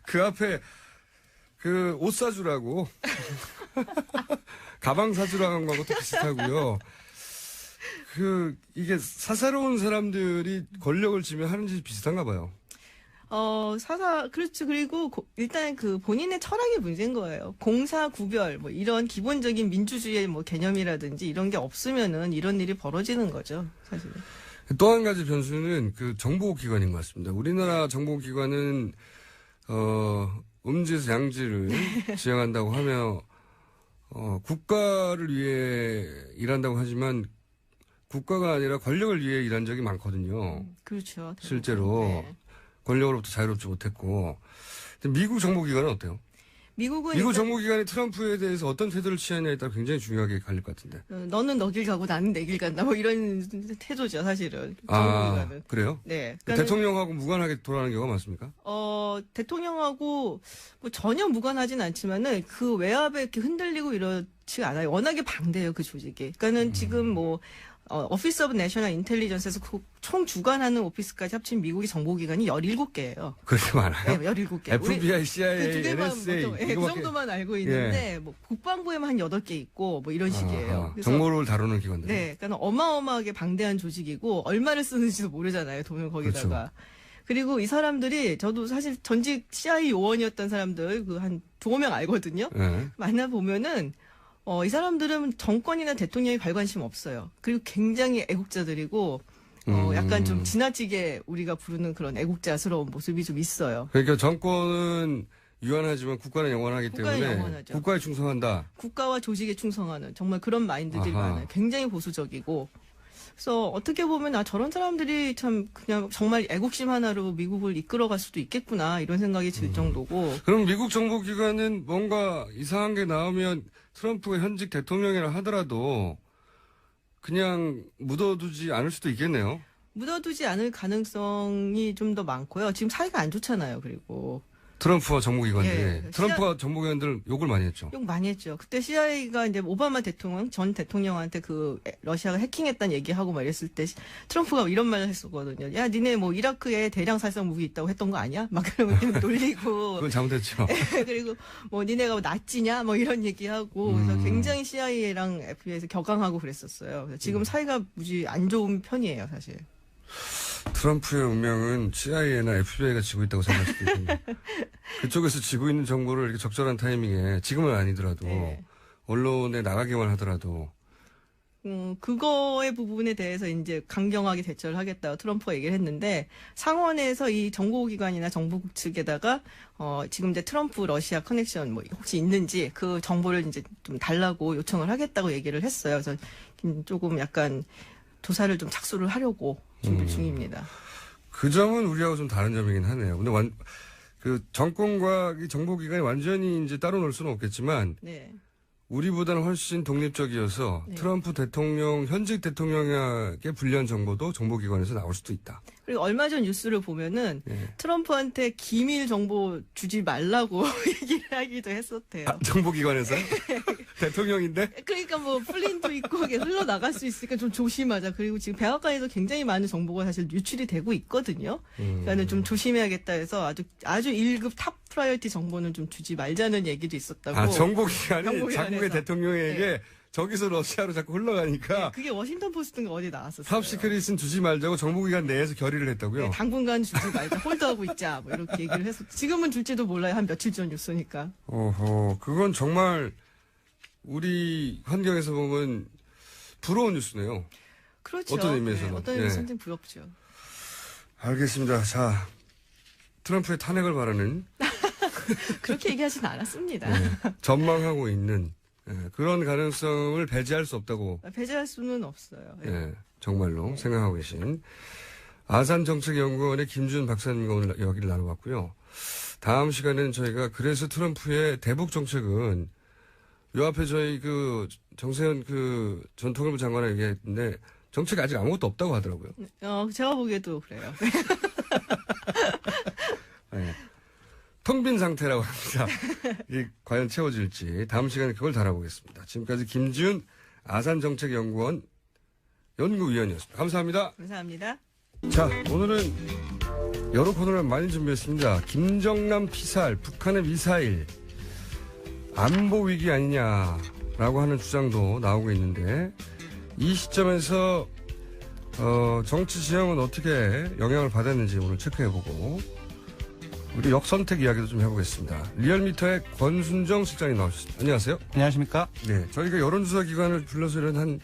그 앞에 그 옷 사주라고 가방 사주라고 한 거하고 또 비슷하고요. 이게 사사로운 사람들이 권력을 쥐면 하는 짓이 비슷한가 봐요. 그렇죠. 그리고 일단 그 본인의 철학의 문제인 거예요. 공사 구별, 뭐 이런 기본적인 민주주의의 뭐 개념이라든지 이런 게 없으면은 이런 일이 벌어지는 거죠, 사실. 또 한 가지 변수는 그 정보기관인 것 같습니다. 우리나라 정보기관은, 음지에서 양지를 지향한다고 하며, 국가를 위해 일한다고 하지만 국가가 아니라 권력을 위해 일한 적이 많거든요. 그렇죠. 실제로. 네. 권력으로부터 자유롭지 못했고. 근데 미국 정보기관은 어때요? 미국 일단, 정보기관이 트럼프에 대해서 어떤 태도를 취하냐에 따라 굉장히 중요하게 갈릴 것 같은데. 너는 너 길 가고 나는 내 길 간다. 뭐 이런 태도죠, 사실은. 정부기관은. 그래요? 네. 대통령하고 무관하게 돌아가는 경우가 많습니까? 대통령하고 뭐 전혀 무관하진 않지만은 그 외압에 이렇게 흔들리고 이렇지 않아요. 워낙에 방대해요, 그 조직이. 그러니까는 지금 뭐, 오피스 오브 내셔널 인텔리전스에서 총 주관하는 오피스까지 합친 미국의 정보기관이 17개예요. 그렇게 많아요? 네, 17개. FBI, CIA, 두 개만 NSA 보통, 그 이거밖에- 정도만 알고 있는데 뭐 국방부에만 한 8개 있고 뭐 이런 식이에요. 아하, 그래서 정보를 다루는 기관들. 네, 그러니까 어마어마하게 방대한 조직이고 얼마를 쓰는지도 모르잖아요. 돈을 거기다가. 그렇죠. 그리고 이 사람들이 저도 사실 전직 CIA 요원이었던 사람들 그 한 2명 알거든요. 네. 만나보면은 이 사람들은 정권이나 대통령이 별 관심 없어요. 그리고 굉장히 애국자들이고 약간 좀 지나치게 우리가 부르는 그런 애국자스러운 모습이 좀 있어요. 그러니까 정권은 유한하지만 국가는 영원하기 국가는 때문에 영원하죠. 국가에 충성한다. 국가와 조직에 충성하는 정말 그런 마인드들이 아하. 많아요. 굉장히 보수적이고. 그래서 어떻게 보면 저런 사람들이 참 그냥 정말 애국심 하나로 미국을 이끌어갈 수도 있겠구나 이런 생각이 들 정도고. 그럼 미국 정보기관은 뭔가 이상한 게 나오면 트럼프가 현직 대통령이라 하더라도 그냥 묻어두지 않을 수도 있겠네요. 묻어두지 않을 가능성이 좀 더 많고요. 지금 사이가 안 좋잖아요. 그리고 트럼프와 정보기관들이. 예, 트럼프가 정보기관들 욕을 많이 했죠. 욕 많이 했죠. 그때 CIA가 이제 오바마 대통령, 전 대통령한테 러시아가 해킹했다는 얘기하고 막 이랬을 때 트럼프가 이런 말을 했었거든요. 야, 니네 뭐 이라크에 대량 살상 무기 있다고 했던 거 아니야? 막 그러면 놀리고. 그건 잘못했죠. 그리고 뭐 니네가 뭐 나치냐? 뭐 이런 얘기하고. 그래서 굉장히 CIA랑 FBI에서 격앙하고 그랬었어요. 그래서 지금 사이가 무지 안 좋은 편이에요, 사실. 트럼프의 운명은 CIA나 FBI가 지고 있다고 생각할 수도 있고 그쪽에서 지고 있는 정보를 이렇게 적절한 타이밍에 지금은 아니더라도 네. 언론에 나가기만 하더라도 그거의 부분에 대해서 이제 강경하게 대처를 하겠다고 트럼프가 얘기를 했는데 상원에서 이 정보기관이나 정부국 측에다가 지금 이제 트럼프 러시아 커넥션 뭐 혹시 있는지 그 정보를 이제 좀 달라고 요청을 하겠다고 얘기를 했어요. 그래서 조금 약간 조사를 좀 착수를 하려고 준비 중입니다. 그 점은 우리하고 좀 다른 점이긴 하네요. 근데 그 정권과 이 정보기관이 완전히 이제 따로 놀 수는 없겠지만 네. 우리보다는 훨씬 독립적이어서 네. 트럼프 대통령, 현직 대통령에게 불리한 정보도 정보기관에서 나올 수도 있다. 그리고 얼마 전 뉴스를 보면은 예. 트럼프한테 기밀 정보 주지 말라고 얘기를 하기도 했었대요. 정보기관에서요? 대통령인데? 그러니까 뭐 플린도 있고 그게 흘러나갈 수 있으니까 좀 조심하자. 그리고 지금 백악관에서 굉장히 많은 정보가 사실 유출이 되고 있거든요. 그러니까 좀 조심해야겠다 해서 아주 1급 탑 프라이어티 정보는 좀 주지 말자는 얘기도 있었다고. 정보기관이 정보기관에서. 자국의 대통령에게 네. 저기서 러시아로 자꾸 흘러가니까 그게 워싱턴 포스트인가 어디 나왔었어요. 탑 시크릿은 주지 말자고 정보기관 내에서 결의를 했다고요? 네, 당분간 주지 말자. 홀드하고 있자. 뭐 이렇게 얘기를 해서 지금은 줄지도 몰라요. 한 며칠 전 뉴스니까. 그건 정말 우리 환경에서 보면 부러운 뉴스네요. 그렇죠. 어떤 의미에서는. 네, 어떤 의미에서는 좀 부럽죠. 알겠습니다. 자, 트럼프의 탄핵을 바라는 그렇게 얘기하진 않았습니다. 전망하고 있는 그런 가능성을 배제할 수 없다고 배제할 수는 없어요. 네. 정말로 생각하고 계신 아산정책연구원의 김준 박사님과 오늘 이야기를 나눠봤고요. 다음 시간에는 저희가 그래서 트럼프의 대북 정책은 요 앞에 저희 그 정세현 그 전 통일부 장관이 얘기했는데 정책이 아직 아무것도 없다고 하더라고요. 제가 보기에도 그래요. 네. 텅 빈 상태라고 합니다. 이게 과연 채워질지 다음 시간에 그걸 다뤄보겠습니다. 지금까지 김지훈 아산정책연구원 연구위원이었습니다. 감사합니다. 감사합니다. 자, 오늘은 여러 코너를 많이 준비했습니다. 김정남 피살, 북한의 미사일, 안보 위기 아니냐라고 하는 주장도 나오고 있는데 이 시점에서 정치 지형은 어떻게 영향을 받았는지 오늘 체크해보고 우리 역선택 이야기도 좀 해보겠습니다. 리얼미터의 권순정 실장님 나오셨습니다. 안녕하세요. 안녕하십니까? 네, 저희가 여론조사 기관을 불러서 이런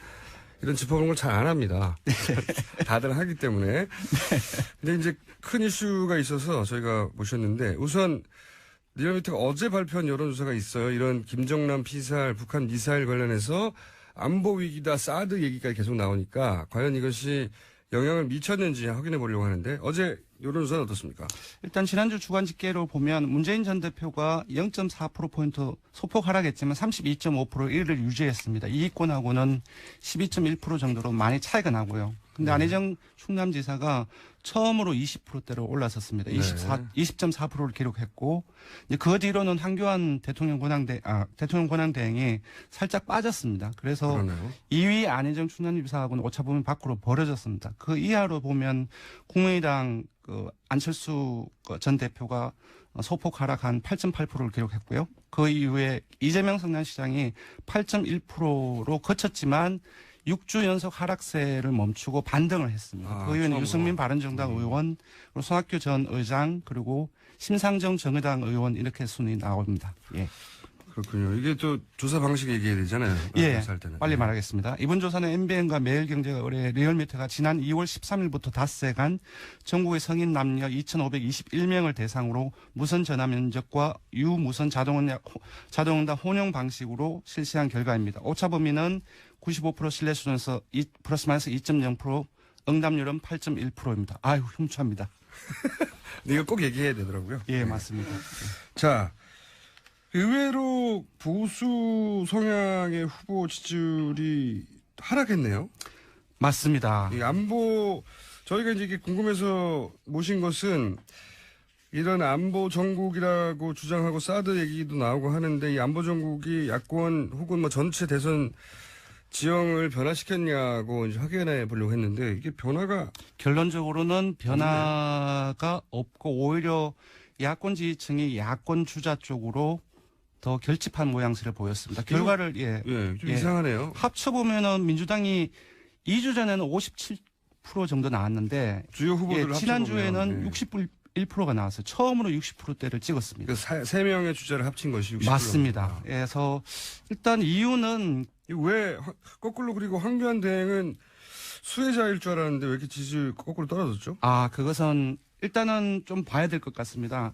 짚어보는 걸 잘 안 합니다. 다들 하기 때문에. 근데 이제 큰 이슈가 있어서 저희가 모셨는데 우선 리얼미터가 어제 발표한 여론조사가 있어요. 이런 김정남 피살, 북한 미사일 관련해서 안보 위기다, 사드 얘기까지 계속 나오니까 과연 이것이 영향을 미쳤는지 확인해 보려고 하는데 어제 여론조사는 어떻습니까? 일단 지난주 주간 집계로 보면 문재인 전 대표가 0.4%포인트 소폭 하락했지만 32.5% 1위를 유지했습니다. 이익권하고는 12.1% 정도로 많이 차이가 나고요. 근데 안희정 충남지사가 처음으로 20%대로 올라섰습니다. 네. 20.4%를 기록했고, 이제 그 뒤로는 황교안 대통령 권한대행이 살짝 빠졌습니다. 그래서 그러네요. 2위 안희정 충남지사하고는 오차범위 밖으로 벌어졌습니다. 그 이하로 보면 국민의당 안철수 전 대표가 소폭 하락한 8.8%를 기록했고요. 그 이후에 이재명 성남시장이 8.1%로 거쳤지만 6주 연속 하락세를 멈추고 반등을 했습니다. 아, 그 이후에는 처음으로. 유승민 바른정당 의원, 그리고 손학규 전 의장, 그리고 심상정 정의당 의원 이렇게 순위 나옵니다. 예. 그렇군요. 이게 또 조사 방식 얘기해야 되잖아요. 예, 할 때는. 빨리 말하겠습니다. 이번 조사는 MBN과 매일경제가 의뢰 리얼미터가 지난 2월 13일부터 닷새간 전국의 성인 남녀 2,521명을 대상으로 무선 전화 면접과 유무선 자동응답 혼용 방식으로 실시한 결과입니다. 오차 범위는 95% 신뢰 수준에서 플러스 마이너스 2.0%, 응답률은 8.1%입니다. 아유, 흉추합니다. 이거 꼭 얘기해야 되더라고요. 예, 맞습니다. 자, 의외로 보수 성향의 후보 지지율이 하락했네요. 맞습니다. 이 안보, 저희가 이제 이게 궁금해서 모신 것은 이런 안보 정국이라고 주장하고 사드 얘기도 나오고 하는데 이 안보 정국이 야권 혹은 뭐 전체 대선 지형을 변화시켰냐고 이제 확인해 보려고 했는데 이게 변화가 결론적으로는 변화가 없고 오히려 야권 지지층이 야권 주자 쪽으로 더 결집한 모양새를 보였습니다. 결과를 좀 이상하네요. 합쳐보면은 민주당이 2주 전에는 57% 정도 나왔는데 주요 후보들 지난주에는 61%가 나왔어요. 처음으로 60%대를 찍었습니다. 세 명의 주자를 합친 것이 60%. 맞습니다. 그래서 일단 이유는 왜 거꾸로 그리고 황교안 대행은 수혜자일 줄 알았는데 왜 이렇게 지지율 거꾸로 떨어졌죠? 그것은 일단은 좀 봐야 될 것 같습니다.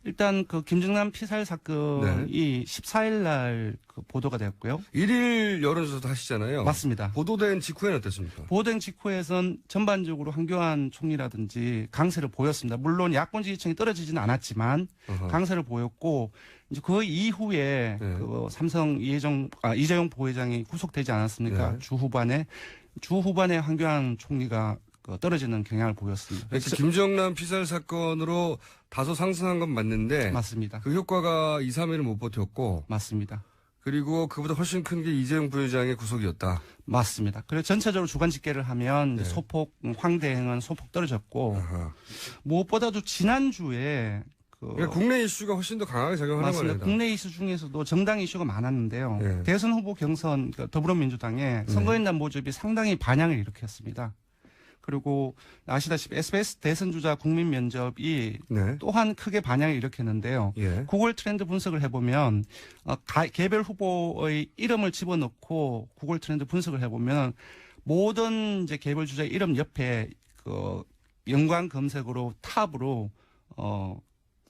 일단 그 김정남 피살 사건이 14일 날 보도가 되었고요. 1일 여론조사도 하시잖아요. 맞습니다. 보도된 직후에는 어땠습니까? 보도된 직후에선 전반적으로 황교안 총리라든지 강세를 보였습니다. 물론 야권 지지층이 떨어지지는 않았지만 강세를 보였고 이제 그 이후에 그 삼성 이재용 부회장이 구속되지 않았습니까? 네. 주 후반에 황교안 총리가 떨어지는 경향을 보였습니다. 김정남 피살 사건으로 다소 상승한 건 맞는데 맞습니다. 그 효과가 2, 3일을 못 버텼고 맞습니다. 그리고 그보다 훨씬 큰 게 이재용 부회장의 구속이었다. 맞습니다. 그래서 전체적으로 주간 집계를 하면 소폭 황대행은 소폭 떨어졌고 무엇보다도 지난주에 그러니까 국내 이슈가 훨씬 더 강하게 작용하는 맞습니다. 거네요. 국내 이슈 중에서도 정당 이슈가 많았는데요. 네. 대선 후보 경선 더불어민주당의 선거인단 모집이 상당히 반향을 일으켰습니다. 그리고 아시다시피 SBS 대선 주자 국민 면접이 또한 크게 반향을 일으켰는데요. 구글 트렌드 분석을 해보면 개별 후보의 이름을 집어넣고 구글 트렌드 분석을 해보면 모든 이제 개별 주자의 이름 옆에 그 연관 검색으로 탑으로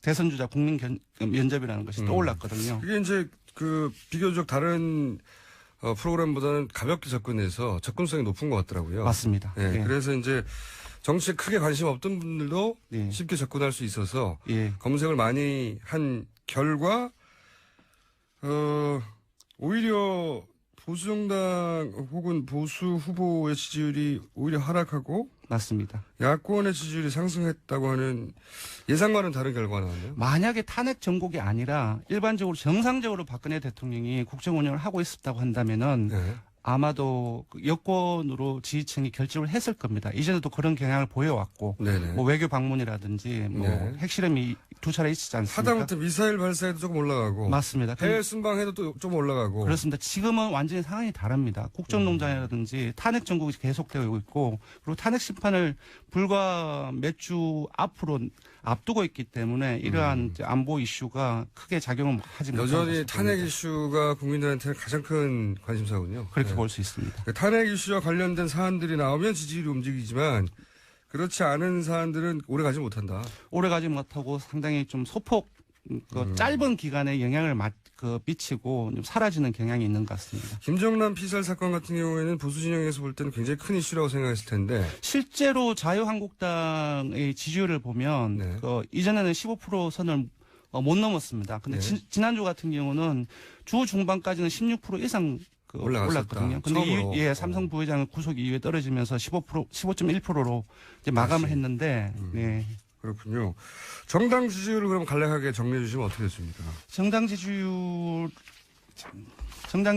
대선 주자 국민 면접이라는 것이 떠올랐거든요. 이게 이제 그 비교적 다른 프로그램보다는 가볍게 접근해서 접근성이 높은 것 같더라고요. 맞습니다. 예. 그래서 이제 정치에 크게 관심 없던 분들도 쉽게 접근할 수 있어서 검색을 많이 한 결과 오히려 보수 정당 혹은 보수 후보의 지지율이 오히려 하락하고 맞습니다. 야권의 지지율이 상승했다고 하는 예상과는 다른 결과가 나왔네요. 만약에 탄핵 정국이 아니라 일반적으로 정상적으로 박근혜 대통령이 국정 운영을 하고 있었다고 한다면은 아마도 여권으로 지지층이 결집을 했을 겁니다. 이전에도 그런 경향을 보여왔고 뭐 외교 방문이라든지 뭐 핵실험이 두 차례 있지 않습니까? 하다못해 미사일 발사에도 조금 올라가고 맞습니다. 해외 순방해도 또 좀 올라가고 그렇습니다. 지금은 완전히 상황이 다릅니다. 국정농단이라든지 탄핵 정국이 계속되고 있고 그리고 탄핵 심판을 불과 몇 주 앞으로 앞두고 있기 때문에 이러한 안보 이슈가 크게 작용을 하지 못하고 여전히 탄핵 이슈가 국민들한테 가장 큰 관심사군요. 그렇게 볼 수 있습니다. 탄핵 이슈와 관련된 사안들이 나오면 지지율이 움직이지만 그렇지 않은 사안들은 오래 가지 못한다. 오래 가지 못하고 상당히 좀 소폭 짧은 기간에 영향을 미치고 좀 사라지는 경향이 있는 것 같습니다. 김정남 피살 사건 같은 경우에는 보수 진영에서 볼 때는 굉장히 큰 이슈라고 생각했을 텐데 실제로 자유한국당의 지지율을 보면 이전에는 15% 선을 못 넘었습니다. 근데 지난주 같은 경우는 주 중반까지는 16% 이상 올랐거든요. 근데 삼성 부회장은 구속 이후에 떨어지면서 15.1%로 이제 마감을 했는데, 네. 그렇군요. 정당 지지율을 그럼 간략하게 정리해 주시면 어떻게 됐습니까? 정당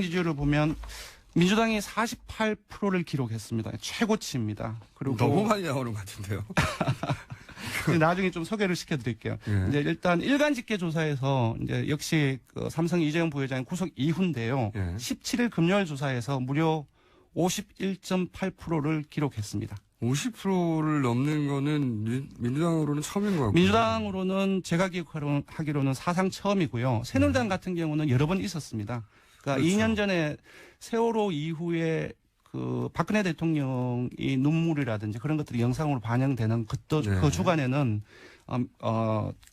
지지율을 보면 민주당이 48%를 기록했습니다. 최고치입니다. 그리고 너무 많이 나오는 것 같은데요. 나중에 좀 소개를 시켜드릴게요. 예. 이제 일단 일간 집계 조사에서 이제 역시 그 삼성 이재용 부회장의 구속 이후인데요. 예. 17일 금요일 조사에서 무려 51.8%를 기록했습니다. 50%를 넘는 거는 민주당으로는 처음인 것 같고요. 민주당으로는 제가 기억하기로는 사상 처음이고요. 새누리당 같은 경우는 여러 번 있었습니다. 그러니까 그렇죠. 2년 전에 세월호 이후에 그 박근혜 대통령이 눈물이라든지 그런 것들이 영상으로 반영되는 그 주간에는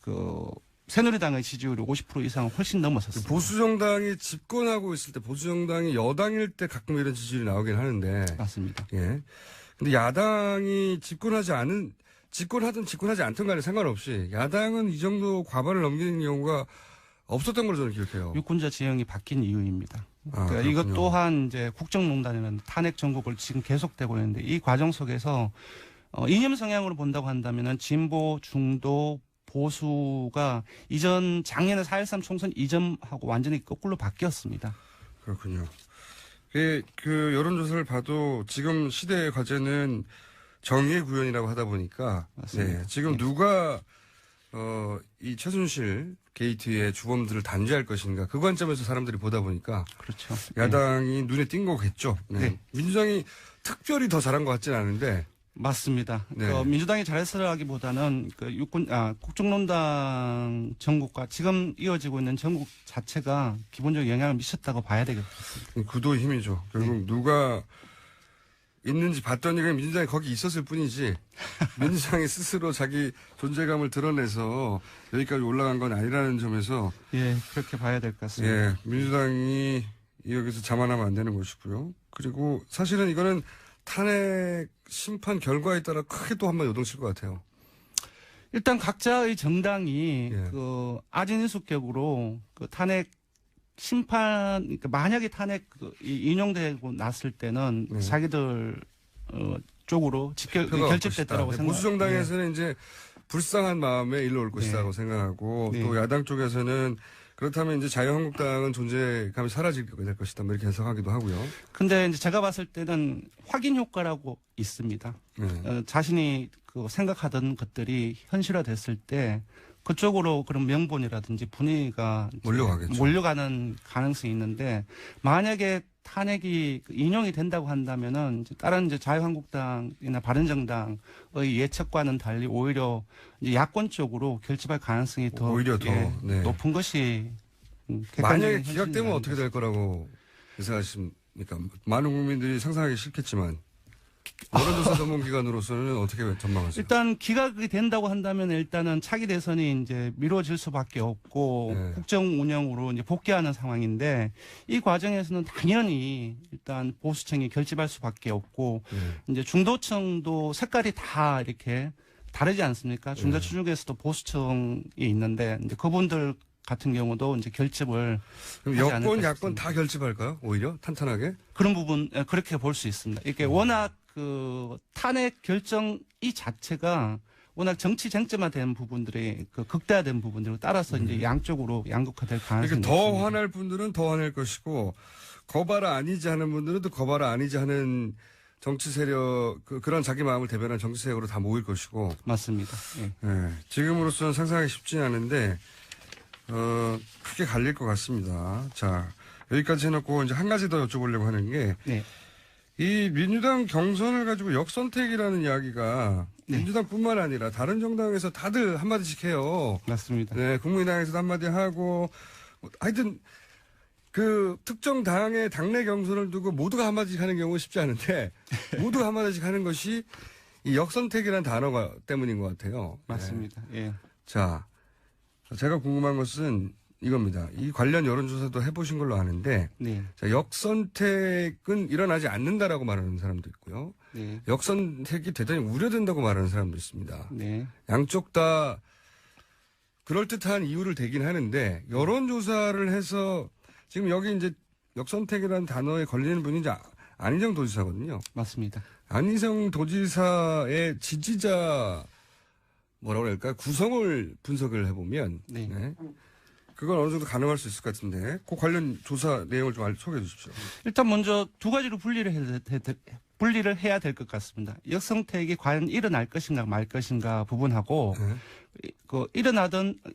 그 새누리당의 지지율이 50% 이상 훨씬 넘었었습니다. 보수 정당이 집권하고 있을 때, 보수 정당이 여당일 때 가끔 이런 지지율이 나오긴 하는데. 맞습니다. 예. 근데 야당이 집권하든 집권하지 않든 간에 상관없이 야당은 이 정도 과반을 넘기는 경우가 없었던 걸로 저는 기억해요. 유권자 지형이 바뀐 이유입니다. 그러니까 그렇군요. 이것 또한 이제 국정농단이라는 탄핵 정국을 지금 계속되고 있는데 이 과정 속에서 이념 성향으로 본다고 한다면은 진보, 중도, 보수가 작년에 4.13 총선 이전하고 완전히 거꾸로 바뀌었습니다. 그렇군요. 그 여론조사를 봐도 지금 시대의 과제는 정의의 구현이라고 하다 보니까 맞습니다. 네, 지금 네. 누가 이 최순실 게이트의 주범들을 단죄할 것인가 그 관점에서 사람들이 보다 보니까 그렇죠. 야당이 눈에 띈 거겠죠. 네. 네. 민주당이 특별히 더 잘한 것 같지는 않은데 맞습니다. 네. 민주당이 잘했으라기보다는 국정농단 전국과 지금 이어지고 있는 전국 자체가 기본적으로 영향을 미쳤다고 봐야 되겠습니다. 구도의 힘이죠. 결국 누가 있는지 봤더니 그냥 민주당이 거기 있었을 뿐이지 민주당이 스스로 자기 존재감을 드러내서 여기까지 올라간 건 아니라는 점에서 예, 그렇게 봐야 될 것 같습니다. 예, 민주당이 여기서 자만하면 안 되는 것이고요. 그리고 사실은 이거는 탄핵 심판 결과에 따라 크게 또 한번 요동칠 것 같아요. 일단 각자의 정당이 예. 그 아진인수격으로 그 탄핵 심판, 그러니까 만약에 탄핵 인용되고 났을 때는 네. 자기들 쪽으로 표가 결집됐다고 네, 생각. 보수 정당에서는 이제 불쌍한 마음에 일로 올 것이라고 생각하고 네. 또 야당 쪽에서는 그렇다면 이제 자유한국당은 존재감이 사라지게 될 것이다. 뭐 이렇게 해석하기도 하고요. 근데 이제 제가 봤을 때는 확인 효과라고 있습니다. 네. 자신이 그 생각하던 것들이 현실화됐을 때 그쪽으로 그런 명분이라든지 분위기가 이제 몰려가겠죠. 몰려가는 가능성이 있는데 만약에 탄핵이 인용이 된다고 한다면은 이제 다른 이제 자유한국당이나 바른정당의 예측과는 달리 오히려 이제 야권 쪽으로 결집할 가능성이 더 오히려 더, 네. 높은 것이 만약에 객관적인 기각되면 현실이 어떻게 될 거라고 예상하십니까? 많은 국민들이 상상하기 싫겠지만 여론조사 전문기관으로서는 어떻게 전망하세요? 일단 기각이 된다고 한다면 일단은 차기 대선이 이제 미뤄질 수밖에 없고 네. 국정 운영으로 이제 복귀하는 상황인데 이 과정에서는 당연히 일단 보수층이 결집할 수밖에 없고 네. 이제 중도층도 색깔이 다 이렇게 다르지 않습니까? 중도층 중에서도 보수층이 있는데 이제 그분들 같은 경우도 이제 결집을 그럼 하지 여권, 않을까 야권 싶습니다. 다 결집할까요? 오히려 탄탄하게? 그런 부분 그렇게 볼 수 있습니다. 이게 워낙 그 탄핵 결정 이 자체가 워낙 정치 쟁점화된 부분들이 그 극대화된 부분들을 따라서 이제 양쪽으로 양극화될 가능성이 그러니까 더 있습니다. 화날 분들은 더 화낼 것이고 거봐라 아니지 하는 분들은 또 거봐라 아니지 하는 정치 세력 그런 자기 마음을 대변한 정치 세력으로 다 모일 것이고 맞습니다. 예. 네, 지금으로서는 상상하기 쉽지 않은데 크게 갈릴 것 같습니다. 자 여기까지 해놓고 이제 한 가지 더 여쭤보려고 하는 게 네. 이 민주당 경선을 가지고 역선택이라는 이야기가 네. 민주당뿐만 아니라 다른 정당에서 다들 한마디씩 해요. 맞습니다. 네, 국민당에서도 한마디 하고 하여튼 그 특정 당의 당내 경선을 두고 모두가 한마디씩 하는 경우는 쉽지 않은데 모두가 한마디씩 하는 것이 이 역선택이라는 단어가 때문인 것 같아요. 맞습니다. 네. 예. 자, 제가 궁금한 것은 이겁니다. 이 관련 여론조사도 해보신 걸로 아는데 네. 자, 역선택은 일어나지 않는다라고 말하는 사람도 있고요. 네. 역선택이 대단히 우려된다고 말하는 사람도 있습니다. 네. 양쪽 다 그럴듯한 이유를 대긴 하는데 여론조사를 해서 지금 여기 이제 역선택이라는 단어에 걸리는 분이 이제 안희정 도지사거든요. 맞습니다. 안희정 도지사의 지지자 뭐라고 할까 구성을 분석을 해보면 네. 네. 그건 어느 정도 가능할 수 있을 것 같은데 그 관련 조사 내용을 좀 소개해 주십시오. 일단 먼저 두 가지로 분리를 해야 될 것 같습니다. 역선택이 과연 일어날 것인가 말 것인가 부분하고 네.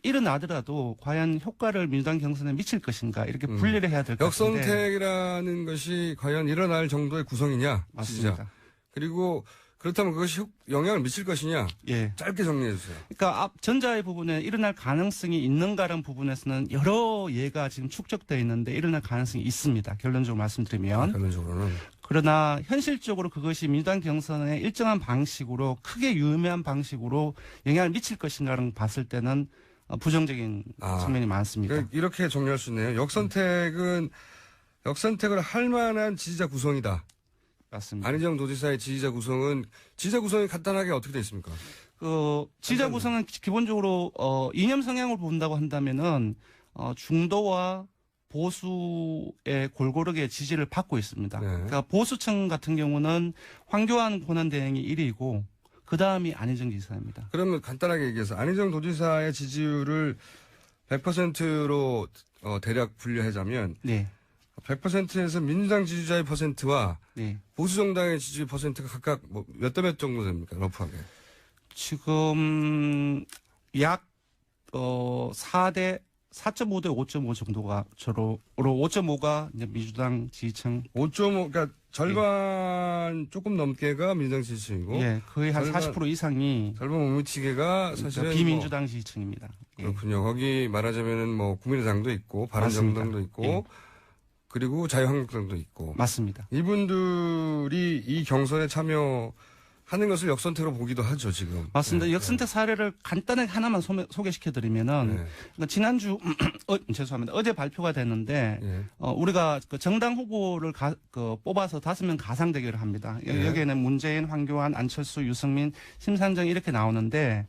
일어나더라도 과연 효과를 민주당 경선에 미칠 것인가 이렇게 분리를 해야 될 것 같은데. 역선택이라는 것이 과연 일어날 정도의 구성이냐 맞습니다. 지지자. 그리고 그렇다면 그것이 영향을 미칠 것이냐 예. 짧게 정리해 주세요. 그러니까 앞 전자의 부분에 일어날 가능성이 있는가라는 부분에서는 여러 예가 지금 축적되어 있는데 일어날 가능성이 있습니다. 결론적으로 말씀드리면. 결론적으로는. 그러나 현실적으로 그것이 민주당 경선에 일정한 방식으로 크게 유의미한 방식으로 영향을 미칠 것인가를 봤을 때는 부정적인 측면이 많습니다. 그러니까 이렇게 정리할 수 있네요. 역선택을 할 만한 지지자 구성이다. 맞습니다. 안희정 도지사의 지지자 구성이 간단하게 어떻게 되어 있습니까? 지지자 구성은 기본적으로 이념 성향을 본다고 한다면은 중도와 보수의 골고루게 지지를 받고 있습니다. 네. 그러니까 보수층 같은 경우는 황교안 권한대행이 1위고 그 다음이 안희정 지사입니다. 그러면 간단하게 얘기해서 안희정 도지사의 지지율을 100%로 대략 분류하자면 네. 100%에서 민주당 지지자의 퍼센트와 네. 보수 정당의 지지 퍼센트가 각각 몇 대 몇 정도 됩니까? 러프하게. 지금 약 4.5대 5.5 정도가 저로 5.5가 이제 민주당 지지층 5.5 그러니까 절반 조금 넘게가 민주당 지지층이고 예, 거의 한 절반, 40% 이상이 절반 못 미치게가 사실은 비민주당 지지층입니다. 예. 그렇군요. 거기 말하자면은 뭐 국민의당도 있고 바른정당도 있고 예. 그리고 자유한국당도 있고 맞습니다. 이분들이 이 경선에 참여하는 것을 역선택으로 보기도 하죠 지금. 맞습니다. 네. 역선택 사례를 간단하게 하나만 소개시켜드리면은 네. 그러니까 지난주 죄송합니다. 어제 발표가 됐는데 네. 우리가 그 정당 후보를 뽑아서 5명 가상 대결을 합니다. 네. 여기에는 문재인, 황교안, 안철수, 유승민, 심상정 이렇게 나오는데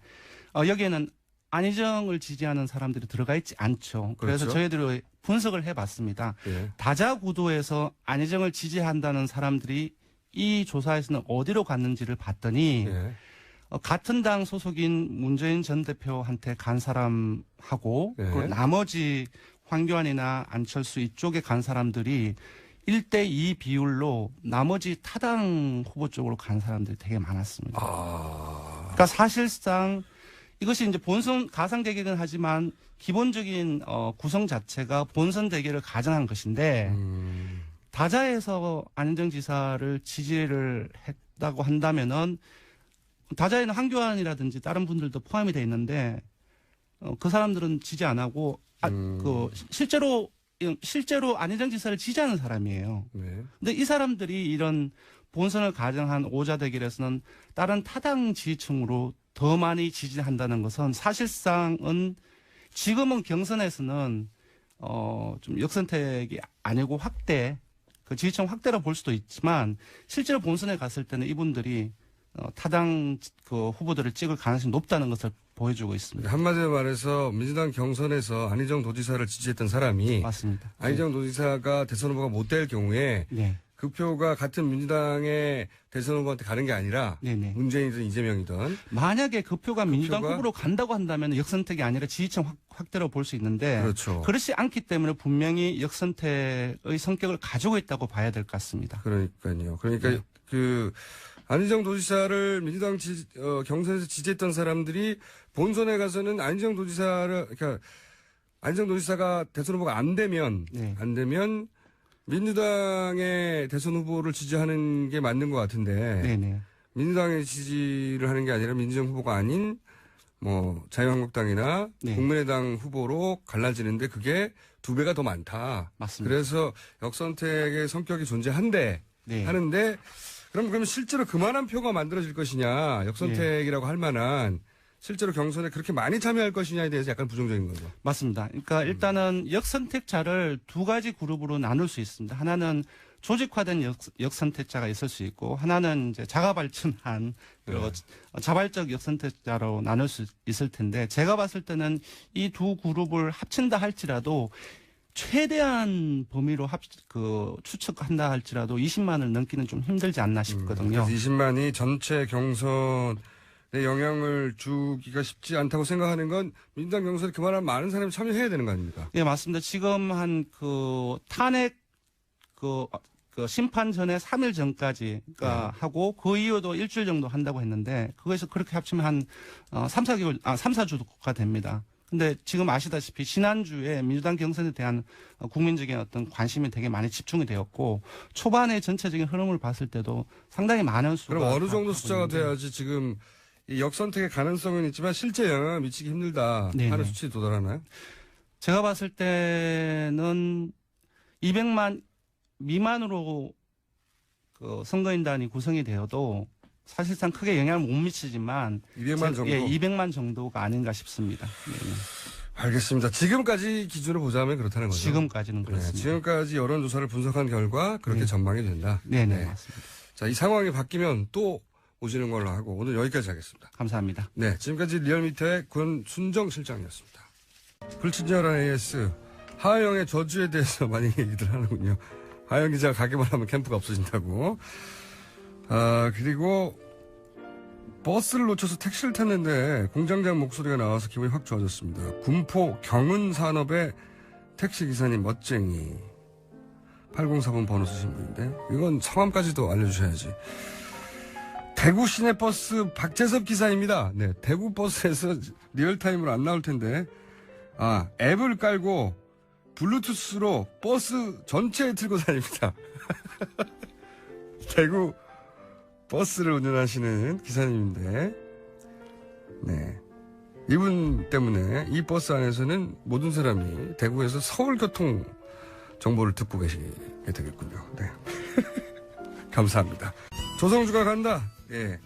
여기에는 안희정을 지지하는 사람들이 들어가 있지 않죠. 그래서 그렇죠. 저희들이 분석을 해봤습니다. 네. 다자 구도에서 안희정을 지지한다는 사람들이 이 조사에서는 어디로 갔는지를 봤더니 네. 같은 당 소속인 문재인 전 대표한테 간 사람하고 네. 그리고 나머지 황교안이나 안철수 이쪽에 간 사람들이 1대2 비율로 나머지 타당 후보 쪽으로 간 사람들이 되게 많았습니다. 그러니까 사실상 이것이 이제 본선 가상 대결은 하지만 기본적인 구성 자체가 본선 대결을 가정한 것인데 다자에서 안희정 지사를 지지를 했다고 한다면은 다자에는 황교안이라든지 다른 분들도 포함이 돼 있는데 그 사람들은 지지 안 하고 실제로 안희정 지사를 지지하는 사람이에요. 네. 근데 이 사람들이 이런 본선을 가정한 오자 대결에서는 다른 타당 지지층으로 더 많이 지지한다는 것은 사실상은 지금은 경선에서는 좀 역선택이 아니고 확대, 그 지지층 확대로 볼 수도 있지만 실제로 본선에 갔을 때는 이분들이 타당 그 후보들을 찍을 가능성이 높다는 것을 보여주고 있습니다. 한마디로 말해서 민주당 경선에서 안희정 도지사를 지지했던 사람이 맞습니다. 안희정 도지사가 대선 후보가 못 될 경우에 네. 그 표가 같은 민주당의 대선 후보한테 가는 게 아니라 네네. 문재인이든 이재명이든 만약에 그 표가 민주당 표가- 후보로 간다고 한다면 역선택이 아니라 지지층 확대로 볼 수 있는데 그렇죠. 그렇지 않기 때문에 분명히 역선택의 성격을 가지고 있다고 봐야 될 것 같습니다. 그러니까요. 그러니까 네. 그 안희정 도지사를 민주당 경선에서 지지했던 사람들이 본선에 가서는 안희정 도지사가 대선 후보가 안 되면 네. 민주당의 대선 후보를 지지하는 게 맞는 것 같은데 네네. 민주당의 지지를 하는 게 아니라 민주당 후보가 아닌 뭐 자유한국당이나 네. 국민의당 후보로 갈라지는데 그게 2배가 더 많다. 맞습니다. 그래서 역선택의 성격이 존재한데 네. 하는데 그럼 실제로 그만한 표가 만들어질 것이냐 역선택이라고 할 만한 실제로 경선에 그렇게 많이 참여할 것이냐에 대해서 약간 부정적인 거죠. 맞습니다. 그러니까 일단은 역선택자를 두 가지 그룹으로 나눌 수 있습니다. 하나는 조직화된 역선택자가 있을 수 있고 하나는 이제 자가발전한 자발적 역선택자로 나눌 수 있을 텐데 제가 봤을 때는 이 두 그룹을 합친다 할지라도 최대한 범위로 추측한다 할지라도 20만을 넘기는 좀 힘들지 않나 싶거든요. 그래서 20만이 전체 경선에 영향을 주기가 쉽지 않다고 생각하는 건 민주당 경선에 그만한 많은 사람이 참여해야 되는 거 아닙니까? 예, 맞습니다. 지금 탄핵 심판 전에 3일 전까지 하고 그 이후도 일주일 정도 한다고 했는데 그거에서 그렇게 합치면 한 3, 4주가 됩니다. 근데 지금 아시다시피 지난주에 민주당 경선에 대한 국민적인 어떤 관심이 되게 많이 집중이 되었고 초반의 전체적인 흐름을 봤을 때도 상당히 많은 수가. 그럼 어느 정도 숫자가 돼야지 지금 이 역선택의 가능성은 있지만 실제 영향을 미치기 힘들다 하는 수치에 도달하나요? 제가 봤을 때는 200만 미만으로 선거인단이 구성이 되어도 사실상 크게 영향을 못 미치지만 200만 정도? 예, 200만 정도가 아닌가 싶습니다. 알겠습니다. 지금까지 기준으로 보자면 그렇다는 거죠? 지금까지는 그렇습니다. 지금까지 여론조사를 분석한 결과 그렇게 전망이 된다? 네네, 맞습니다. 자, 이 상황이 바뀌면 또 오시는 걸로 하고 오늘 여기까지 하겠습니다. 감사합니다. 네, 지금까지 리얼미터의 권순정 실장이었습니다. 불친절한 AS, 하하영의 저주에 대해서 많이 얘기들 하는군요. 하하영 기자가 가기만 하면 캠프가 없어진다고. 그리고 버스를 놓쳐서 택시를 탔는데 공장장 목소리가 나와서 기분이 확 좋아졌습니다. 군포 경은산업의 택시기사님 멋쟁이. 8040 번호 쓰신 분인데 이건 성함까지도 알려주셔야지. 대구 시내버스 박재섭 기사입니다. 네, 대구 버스에서 리얼타임으로 안 나올 텐데 앱을 깔고 블루투스로 버스 전체에 틀고 다닙니다. 대구 버스를 운전하시는 기사님인데, 네. 이분 때문에 이 버스 안에서는 모든 사람이 대구에서 서울교통 정보를 듣고 계시게 되겠군요. 네. 감사합니다. 조성주가 간다. 예.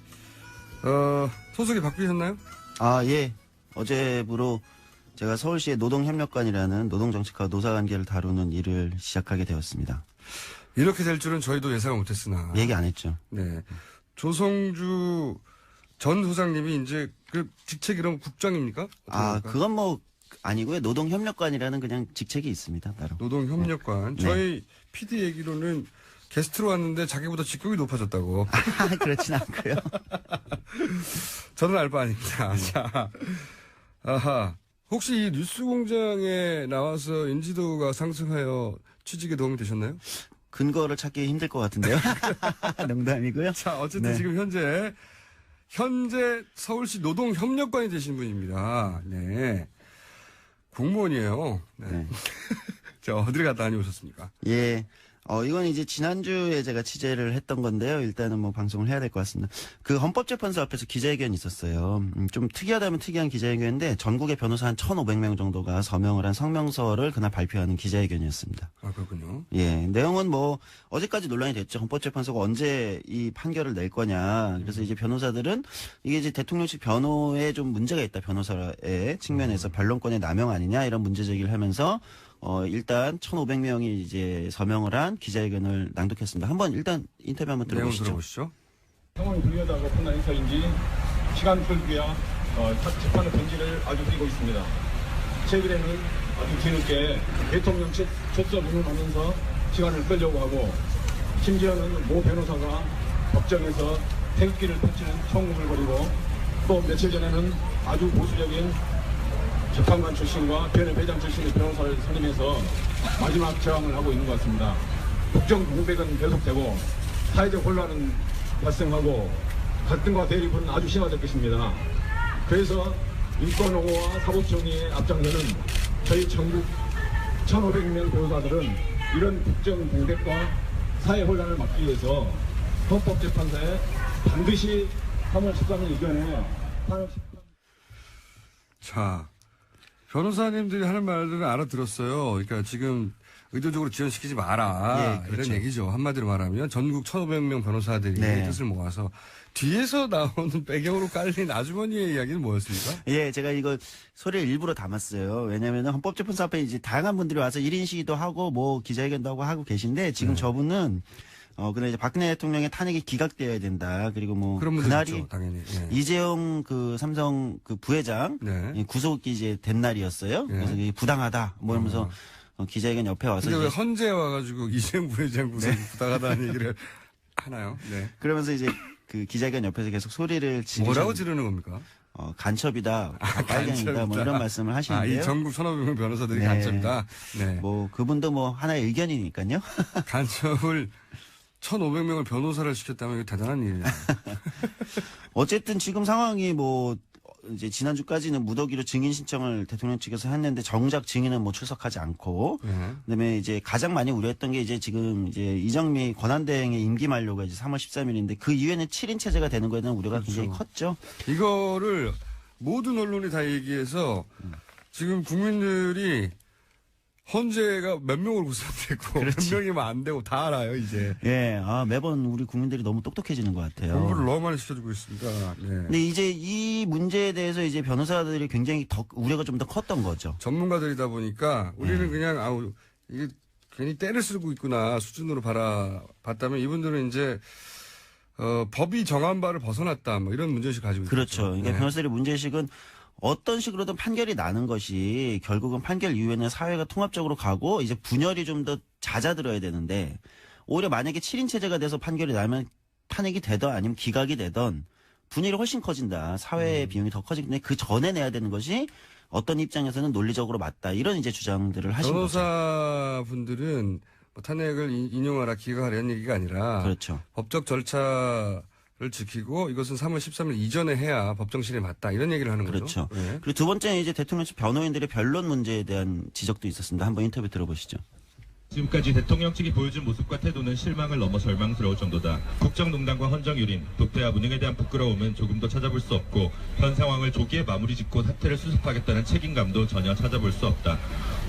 소속이 바뀌셨나요? 예. 어제부로 제가 서울시의 노동협력관이라는 노동정책과 노사관계를 다루는 일을 시작하게 되었습니다. 이렇게 될 줄은 저희도 예상을 못했으나. 얘기 안 했죠. 네. 조성주 전 소장님이 이제 그 직책 이름 국장입니까? 그건 뭐 아니고요. 노동협력관이라는 그냥 직책이 있습니다. 따로. 노동협력관. 네. 저희 PD 얘기로는 게스트로 왔는데 자기보다 직급이 높아졌다고. 그렇진 않고요. 저는 알 바 아닙니다. 자, 혹시 이 뉴스공장에 나와서 인지도가 상승하여 취직에 도움이 되셨나요? 근거를 찾기 힘들 것 같은데요. 농담이고요. 자, 어쨌든 네. 지금 현재 서울시 노동협력관이 되신 분입니다. 네. 공무원이에요. 네. 네. 자, 어디를 갔다 다녀오셨습니까? 예. 이건 이제 지난주에 제가 취재를 했던 건데요. 일단은 뭐 방송을 해야 될 것 같습니다. 그 헌법재판소 앞에서 기자회견이 있었어요. 좀 특이하다면 특이한 기자회견인데 전국의 변호사 한 1,500명 정도가 서명을 한 성명서를 그날 발표하는 기자회견이었습니다. 그렇군요. 예. 내용은 뭐 어제까지 논란이 됐죠. 헌법재판소가 언제 이 판결을 낼 거냐. 그래서 이제 변호사들은 이게 이제 대통령실 변호에 좀 문제가 있다. 변호사의 측면에서 변론권의 남용 아니냐 이런 문제 제기를 하면서 일단 1,500명이 이제 서명을 한 기자회견을 낭독했습니다. 한번 일단 인터뷰 한번 들어보시죠. 상황이 불리하다고 판단해서인지 시간 끌기야 재판의 본질을 아주 띄고 있습니다. 최근에는 아주 뒤늦게 대통령 출석을 하면서 시간을 끌려고 하고 심지어는 모 변호사가 법정에서 태극기를 펼치는 총음을 벌이고 또 며칠 전에는 아주 보수적인 재판관 출신과 변협회장 출신의 변호사를 선임해서 마지막 저항을 하고 있는 것 같습니다. 국정 공백은 계속되고 사회적 혼란은 발생하고 갈등과 대립은 아주 심화될 것입니다. 그래서 인권옹호와 사법정의의 앞장서는 저희 전국 1,500명 변호사들은 이런 국정 공백과 사회 혼란을 막기 위해서 헌법재판소에 반드시 3월 13일 이전에 자, 변호사님들이 하는 말들은 알아들었어요. 그러니까 지금 의도적으로 지연시키지 마라. 예, 그렇죠. 이런 얘기죠. 한마디로 말하면 전국 1,500명 변호사들이 뜻을 모아서 뒤에서 나오는 배경으로 깔린 아주머니의 이야기는 뭐였습니까? 예, 제가 이거 소리를 일부러 담았어요. 왜냐하면 헌법재판소 앞에 이제 다양한 분들이 와서 1인 시위도 하고 뭐 기자회견도 하고 계신데 지금 저분은 근데 이제 박근혜 대통령의 탄핵이 기각되어야 된다. 그리고 뭐 그날이 있죠, 당연히. 예. 이재용 그 삼성 그 부회장 구속이 이제 된 날이었어요. 그래서 이게 부당하다. 뭐 이러면서 기자회견 옆에 와서 근데 왜 이제 헌재 와가지고 이재용 부회장 구속 부탁하다는 얘기를 하나요? 네. 그러면서 이제 그 기자회견 옆에서 계속 소리를 뭐라고 지르는 겁니까? 간첩이다, 빨갱이다, 뭐 간첩이다. 이런 말씀을 하시는데요. 이 전국 1,500명 변호사들이 네. 간첩이다. 네. 뭐 그분도 뭐 하나의 의견이니까요. 간첩을 1,500명을 변호사를 시켰다면 이거 대단한 일이에요. 어쨌든 지금 상황이 뭐 이제 지난주까지는 무더기로 증인 신청을 대통령 측에서 했는데 정작 증인은 뭐 출석하지 않고 그다음에 이제 가장 많이 우려했던 게 이제 지금 이제 이정미 권한대행의 임기 만료가 이제 3월 13일인데 그 이후에는 7인 체제가 되는 거에 대한 우려가 굉장히 컸죠. 이거를 모든 언론이 다 얘기해서 지금 국민들이 헌재가 몇 명을 구성됐고 몇 명이면 안 되고 다 알아요 이제. 예, 매번 우리 국민들이 너무 똑똑해지는 것 같아요. 공부를 너무 많이 시켜주고 있습니다. 네. 근데 이제 이 문제에 대해서 이제 변호사들이 굉장히 더 우려가 좀 더 컸던 거죠. 전문가들이다 보니까 우리는 그냥 이게 괜히 때를 쓰고 있구나 수준으로 봤다면 이분들은 이제 법이 정한 바를 벗어났다 뭐 이런 문제의식 가지고 있죠. 그렇죠. 그러니까 네. 변호사들의 문제의식은 어떤 식으로든 판결이 나는 것이 결국은 판결 이후에는 사회가 통합적으로 가고 이제 분열이 좀 더 잦아들어야 되는데 오히려 만약에 7인 체제가 돼서 판결이 나면 탄핵이 되던 아니면 기각이 되던 분열이 훨씬 커진다. 사회의 비용이 더 커지기 때문에 그 전에 내야 되는 것이 어떤 입장에서는 논리적으로 맞다. 이런 이제 주장들을 하신 거죠. 변호사분들은 뭐 탄핵을 인용하라 기각하라 이런 얘기가 아니라 그렇죠. 법적 절차를 지키고 이것은 3월 13일 이전에 해야 법정실에 맞다 이런 얘기를 하는 그렇죠. 거죠. 네. 그리고 두 번째는 이제 대통령 측 변호인들의 변론 문제에 대한 지적도 있었습니다. 한번 인터뷰 들어보시죠. 지금까지 대통령 측이 보여준 모습과 태도는 실망을 넘어 절망스러울 정도다. 국정농단과 헌정유린, 독대와 무능에 대한 부끄러움은 조금 더 찾아볼 수 없고 현 상황을 조기에 마무리 짓고 사태를 수습하겠다는 책임감도 전혀 찾아볼 수 없다.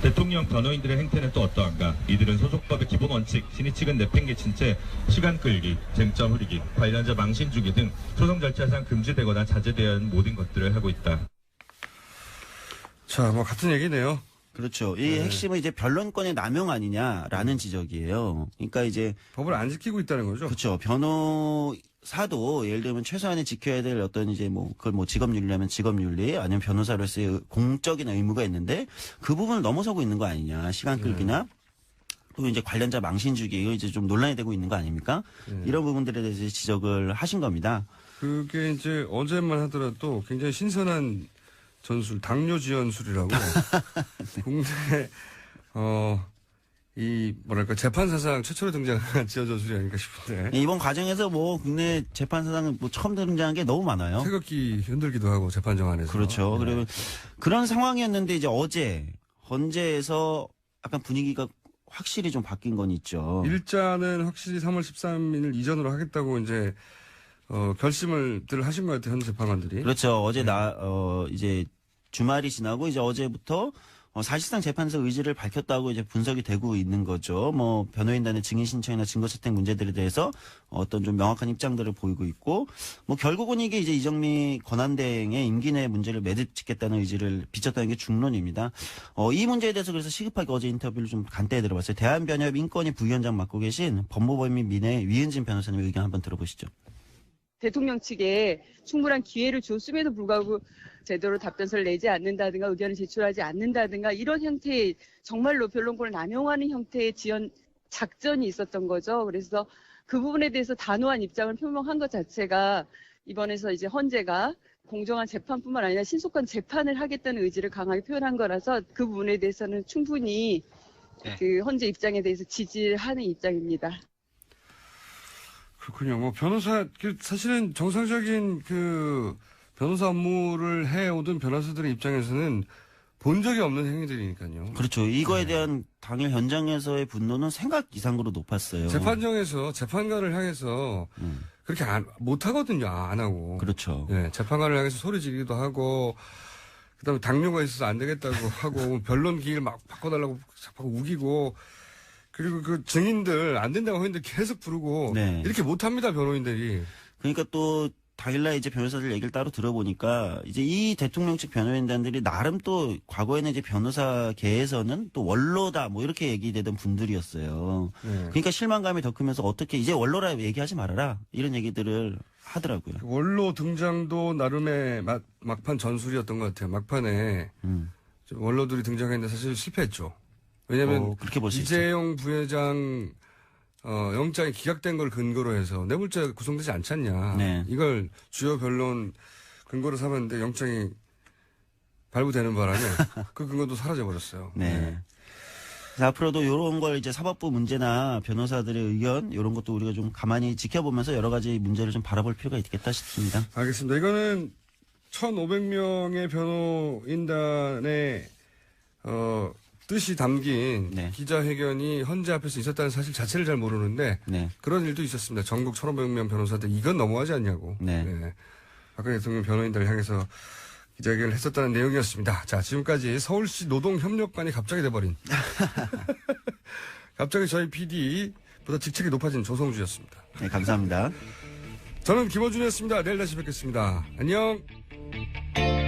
대통령 변호인들의 행태는 또 어떠한가? 이들은 소속법의 기본 원칙, 신의 측은 내팽개친 채 시간 끌기, 쟁점 흐리기, 관련자 망신 주기 등 소송 절차상 금지되거나 자제되어야 하는 모든 것들을 하고 있다. 자, 뭐 같은 얘기네요. 그렇죠. 이 핵심은 이제 변론권의 남용 아니냐라는 지적이에요. 그러니까 이제 법을 안 지키고 있다는 거죠. 그렇죠. 변호사도 예를 들면 최소한의 지켜야 될 어떤 이제 뭐 그걸 뭐 직업윤리라면 직업윤리 아니면 변호사로서의 공적인 의무가 있는데 그 부분을 넘어서고 있는 거 아니냐. 시간 끌기나 또 이제 관련자 망신 주기 이거 이제 좀 논란이 되고 있는 거 아닙니까? 이런 부분들에 대해서 지적을 하신 겁니다. 그게 이제 어제만 하더라도 굉장히 신선한 전술, 당뇨 지연술이라고 국내 이 뭐랄까 재판 사상 최초로 등장한 지연 전술이 아닐까 싶은데 이번 과정에서 뭐 국내 재판 사상 뭐 처음 등장한 게 너무 많아요. 태극기 흔들기도 하고 재판정 안에서 그렇죠. 네. 그리고 그런 상황이었는데 이제 어제 헌재에서 약간 분위기가 확실히 좀 바뀐 건 있죠. 일자는 확실히 3월 13일 이전으로 하겠다고 이제 결심을들 하신 것 같아요, 현 재판관들이. 그렇죠. 어제 이제 주말이 지나고 이제 어제부터 사실상 재판에서 의지를 밝혔다고 이제 분석이 되고 있는 거죠. 뭐 변호인단의 증인 신청이나 증거 채택 문제들에 대해서 어떤 좀 명확한 입장들을 보이고 있고 뭐 결국은 이게 이제 이정미 권한대행의 임기 내 문제를 매듭짓겠다는 의지를 비쳤다는 게 중론입니다. 이 문제에 대해서 그래서 시급하게 어제 인터뷰를 좀 간단히 들어봤어요. 대한변협 인권위 부위원장 맡고 계신 법무법인 및 민의 위은진 변호사님의 의견 한번 들어보시죠. 대통령 측에 충분한 기회를 줬음에도 불구하고 제대로 답변서를 내지 않는다든가 의견을 제출하지 않는다든가 이런 형태의 정말로 변론권을 남용하는 형태의 지연 작전이 있었던 거죠. 그래서 그 부분에 대해서 단호한 입장을 표명한 것 자체가 이번에서 이제 헌재가 공정한 재판뿐만 아니라 신속한 재판을 하겠다는 의지를 강하게 표현한 거라서 그 부분에 대해서는 충분히 그 헌재 입장에 대해서 지지하는 입장입니다. 그렇군요. 뭐 사실은 정상적인 변호사 업무를 해오던 변호사들의 입장에서는 본 적이 없는 행위들이니까요. 그렇죠. 이거에 대한 당일 현장에서의 분노는 생각 이상으로 높았어요. 재판정에서 재판관을 향해서 그렇게 못 하거든요. 안 하고. 그렇죠. 네, 재판관을 향해서 소리 지르기도 하고, 그다음에 당뇨가 있어서 안 되겠다고 하고, 변론 기일 막 바꿔달라고 자꾸 우기고, 그리고 그 증인들 안 된다고 했는데 계속 부르고, 이렇게 못 합니다, 변호인들이. 그러니까 또 당일날 이제 변호사들 얘기를 따로 들어보니까 이제 이 대통령 측 변호인단들이 나름 또 과거에는 이제 변호사계에서는 또 원로다 뭐 이렇게 얘기되던 분들이었어요. 그러니까 실망감이 더 크면서 어떻게 이제 원로라 얘기하지 말아라 이런 얘기들을 하더라고요. 원로 등장도 나름의 막판 전술이었던 것 같아요. 막판에 원로들이 등장했는데 사실 실패했죠. 왜냐하면 그렇게 볼 수 있죠. 이재용 부회장 영장이 기각된 걸 근거로 해서 뇌물죄가 구성되지 않지 않냐. 네. 이걸 주요 변론 근거로 삼았는데 영장이 발부되는 바람에 그 근거도 사라져버렸어요. 네. 그래서 앞으로도 이런 걸 이제 사법부 문제나 변호사들의 의견 이런 것도 우리가 좀 가만히 지켜보면서 여러 가지 문제를 좀 바라볼 필요가 있겠다 싶습니다. 알겠습니다. 이거는 1,500명의 변호인단의 뜻이 담긴 네. 기자회견이 헌재 앞에서 있었다는 사실 자체를 잘 모르는데 네. 그런 일도 있었습니다. 전국 1,500명 변호사들 이건 너무하지 않냐고. 네. 박근혜 대통령 변호인단을 향해서 기자회견을 했었다는 내용이었습니다. 자, 지금까지 서울시 노동협력관이 갑자기 돼버린 갑자기 저희 PD보다 직책이 높아진 조성주였습니다. 네, 감사합니다. 저는 김어준이었습니다. 내일 다시 뵙겠습니다. 안녕.